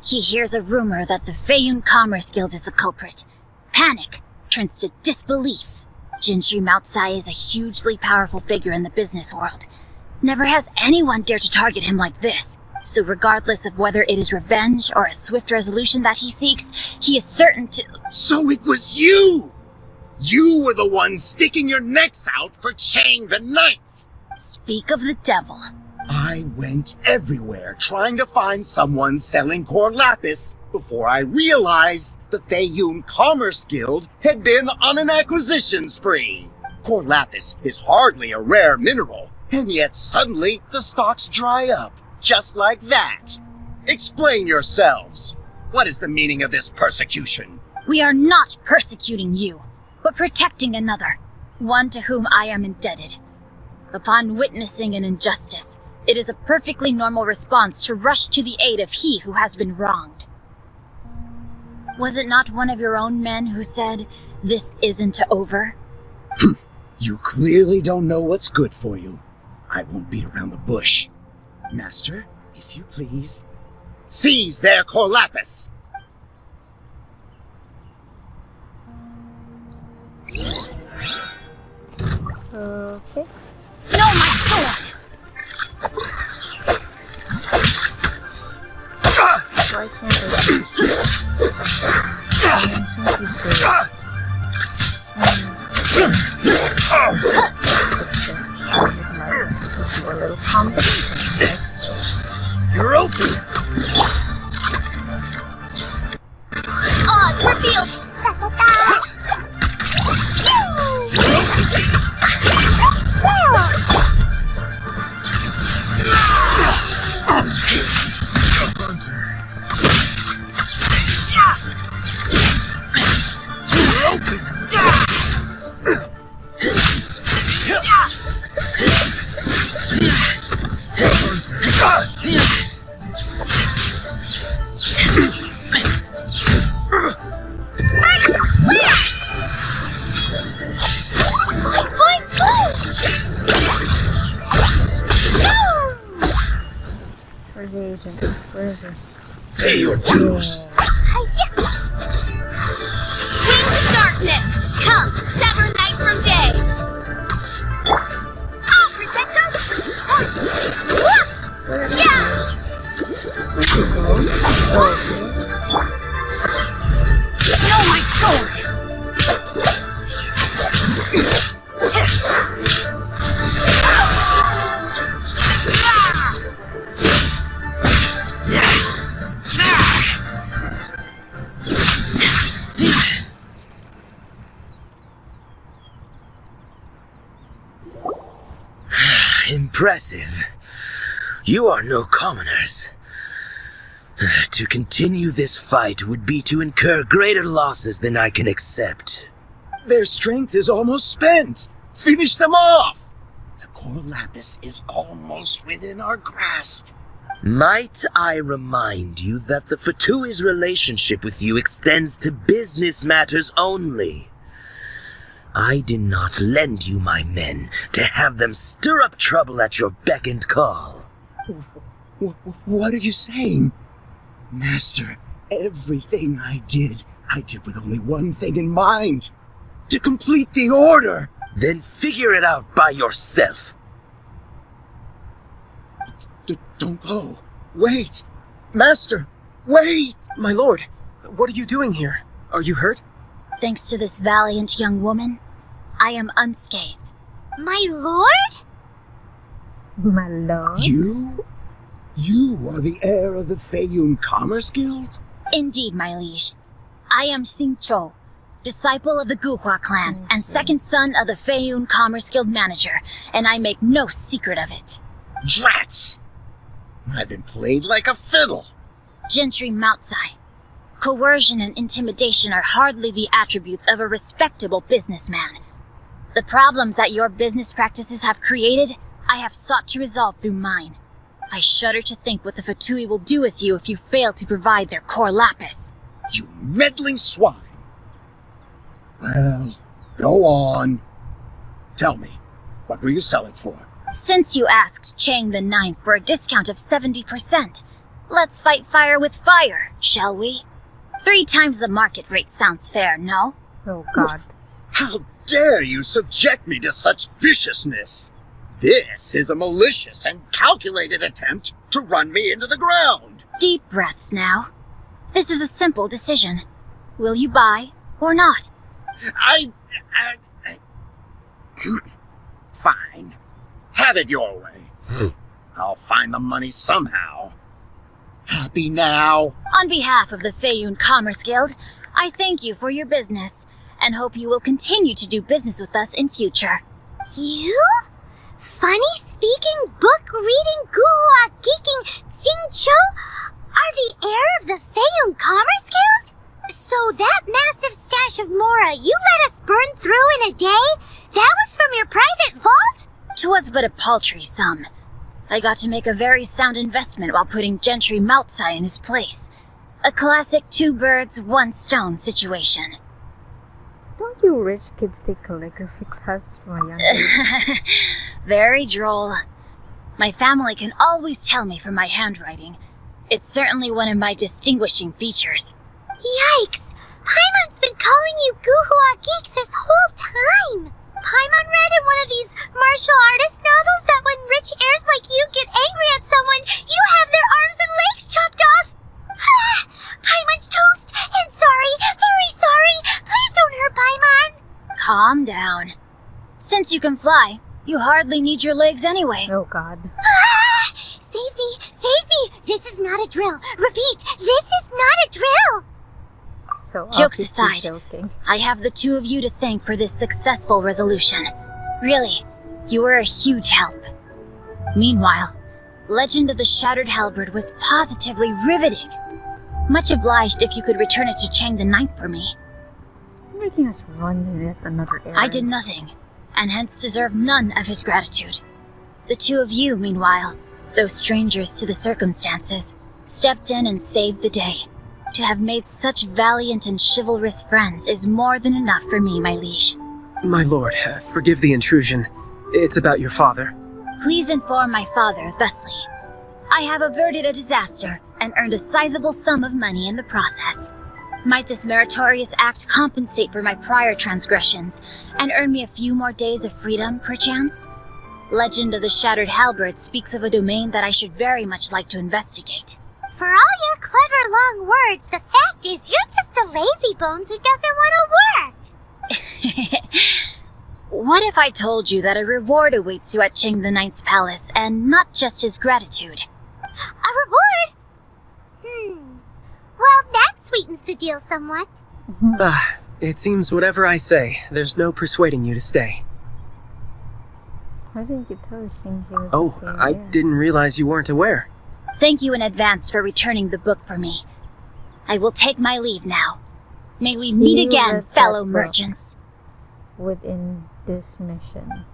He hears a rumor that the Feiyun Commerce Guild is the culprit. Panic turns to disbelief. Gentry Moutsai is a hugely powerful figure in the business world. Never has anyone dared to target him like this. So regardless of whether it is revenge or a swift resolution that he seeks, he is certain to— So it was you! You were the one sticking your necks out for Chang the Ninth! Speak of the devil. I went everywhere trying to find someone selling core lapis before I realized the Feiyun Commerce Guild had been on an acquisition spree. Core lapis is hardly a rare mineral, and yet suddenly the stocks dry up, just like that. Explain yourselves. What is the meaning of this persecution? We are not persecuting you, but protecting another, one to whom I am indebted. Upon witnessing an injustice, it is a perfectly normal response to rush to the aid of he who has been wronged. Was it not one of your own men who said, "This isn't over"? You clearly don't know what's good for you. I won't beat around the bush. Master, if you please, seize their core lapis! Okay. No, my sword! Why can't a little combination. You're open! Oz revealed! Where's the agent? Where is he? Pay your dues! Wings of darkness, come, sever night from day. I'll protect us. Yeah. Where's he going? Oh, No, my sword! Impressive. You are no commoners. To continue this fight would be to incur greater losses than I can accept. Their strength is almost spent! Finish them off! The core lapis is almost within our grasp. Might I remind you that the Fatui's relationship with you extends to business matters only? I did not lend you my men to have them stir up trouble at your beck and call. What are you saying? Master, everything I did with only one thing in mind. To complete the order! Then figure it out by yourself. Don't go. Wait! Master, wait! My lord, what are you doing here? Are you hurt? Thanks to this valiant young woman, I am unscathed. My lord? my lord. You are the heir of the Feiyun Commerce Guild? Indeed, my liege. I am Xingqiu, disciple of the Guhua clan, and second son of the Feiyun Commerce Guild manager, and I make no secret of it. Drats! I've been played like a fiddle. Gentry Moutsai. Coercion and intimidation are hardly the attributes of a respectable businessman. The problems that your business practices have created, I have sought to resolve through mine. I shudder to think what the Fatui will do with you if you fail to provide their core lapis. You meddling swine. Well, go on. Tell me, what will you sell it for? Since you asked Chang the Ninth for a discount of 70%, let's fight fire with fire, shall we? 3 times the market rate sounds fair, no? Oh god. How dare you subject me to such viciousness? This is a malicious and calculated attempt to run me into the ground. Deep breaths now. This is a simple decision. Will you buy or not? Fine. Have it your way. I'll find the money somehow. Happy now? On behalf of the Feiyun Commerce Guild, I thank you for your business, and hope you will continue to do business with us in future. You? Funny-speaking, book-reading, guhua geeking Xingqiu are the heir of the Feiyun Commerce Guild? So that massive stash of Mora you let us burn through in a day, that was from your private vault? 'Twas but a paltry sum. I got to make a very sound investment while putting Gentry Moutsai in his place. A classic 2 birds, 1 stone situation. Don't you rich kids take calligraphy classes from a young age? Very droll. My family can always tell me from my handwriting. It's certainly one of my distinguishing features. Yikes! Paimon's been calling you Guhua Geek this whole time! Paimon read in one of these martial artist novels that when rich heirs like you get angry at someone, you have their arms and legs chopped off! Paimon's toast! And sorry, very sorry! Please don't hurt Paimon! Calm down. Since you can fly, you hardly need your legs anyway. Oh god. Save me! Save me! This is not a drill! Repeat, this is not a drill! So Jokes obviously aside, joking. I have the 2 of you to thank for this successful resolution. Really, you were a huge help. Meanwhile, Legend of the Shattered Halberd was positively riveting. Much obliged if you could return it to Chang the Ninth for me. You're making us run in it another era. I did nothing, and hence deserve none of his gratitude. The 2 of you, meanwhile, though strangers to the circumstances, stepped in and saved the day. To have made such valiant and chivalrous friends is more than enough for me, my liege. My lord, forgive the intrusion. It's about your father. Please inform my father thusly. I have averted a disaster and earned a sizable sum of money in the process. Might this meritorious act compensate for my prior transgressions and earn me a few more days of freedom, perchance? Legend of the Shattered Halberd speaks of a domain that I should very much like to investigate. For all your clever long words, the fact is you're just a lazy bones who doesn't want to work. What if I told you that a reward awaits you at Chang the Ninth's palace, and not just his gratitude? A reward? Well, that sweetens the deal somewhat. It seems whatever I say, there's no persuading you to stay. Why didn't you tell us Xingqiu was Oh, I didn't realize you weren't aware. Thank you in advance for returning the book for me. I will take my leave now. May we meet again, fellow merchants. Within this mission.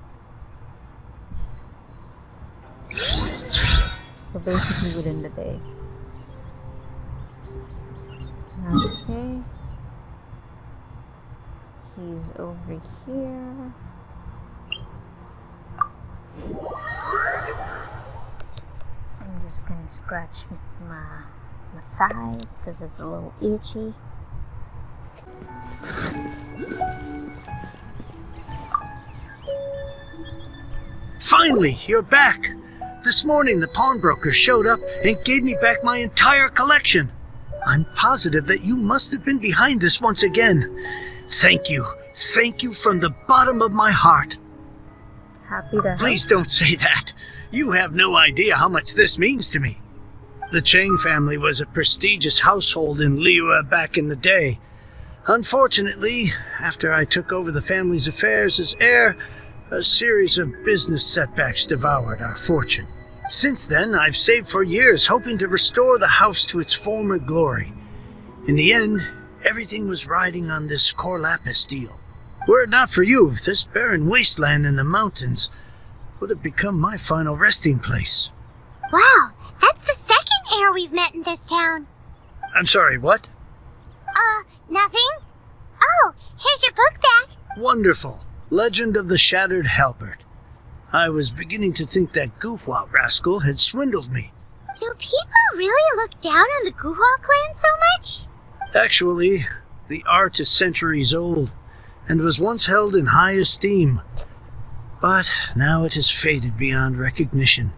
So basically within the day. Okay. He's over here. I'm just gonna scratch my thighs because it's a little itchy. Finally, you're back! This morning the pawnbroker showed up and gave me back my entire collection. I'm positive that you must have been behind this once again. Thank you. Thank you from the bottom of my heart. Happy to help. Please don't say that. You have no idea how much this means to me. The Chang family was a prestigious household in Liyue back in the day. Unfortunately, after I took over the family's affairs as heir, a series of business setbacks devoured our fortune. Since then, I've saved for years, hoping to restore the house to its former glory. In the end, everything was riding on this Corlapis deal. Were it not for you, this barren wasteland in the mountains would have become my final resting place. Wow, that's the second heir we've met in this town. I'm sorry, what? Nothing? Oh, here's your book back. Wonderful. Legend of the Shattered Halberd. I was beginning to think that Guhua rascal had swindled me. Do people really look down on the Guhua clan so much? Actually, the art is centuries old, and was once held in high esteem. But now it has faded beyond recognition.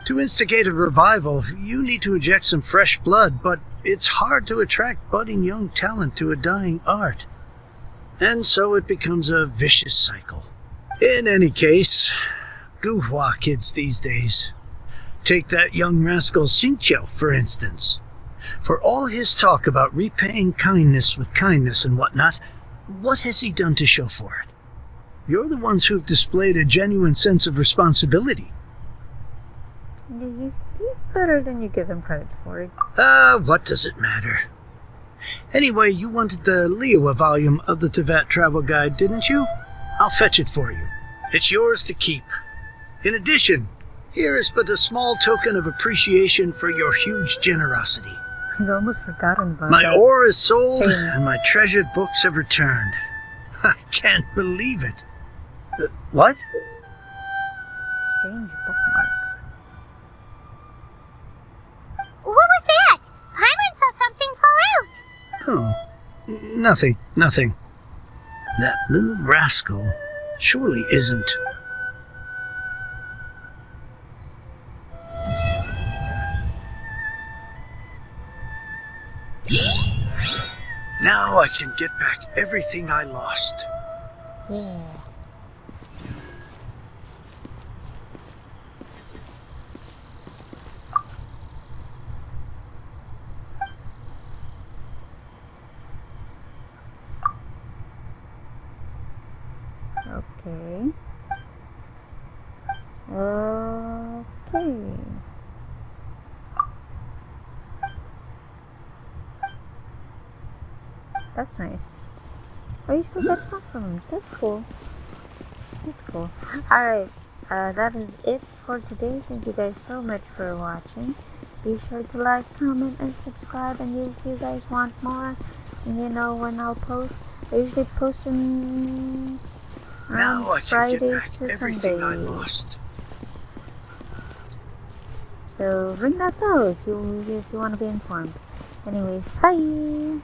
To instigate a revival, you need to inject some fresh blood, but it's hard to attract budding young talent to a dying art. And so it becomes a vicious cycle. In any case, Guhua kids these days. Take that young rascal Xingqiu, for instance. For all his talk about repaying kindness with kindness and whatnot, what has he done to show for it? You're the ones who've displayed a genuine sense of responsibility. He's better than you give him credit for. What does it matter? Anyway, you wanted the Liyue volume of the Teyvat Travel Guide, didn't you? I'll fetch it for you. It's yours to keep. In addition, here is but a small token of appreciation for your huge generosity. I'd almost forgotten about My that. ore is sold, and my treasured books have returned. I can't believe it. What? Strange bookmark. What was that? Paimon saw something fall out. Oh, nothing. That little rascal surely isn't. Now I can get back everything I lost. Yeah. Okay. That's nice. Oh, you still got stuff from him. That's cool. Alright, that is it for today. Thank you guys so much for watching. Be sure to like, comment, and subscribe. And if you guys want more, and you know when I'll post, I usually post in around Fridays to Sundays. So ring that bell if you want to be informed. Anyways, bye!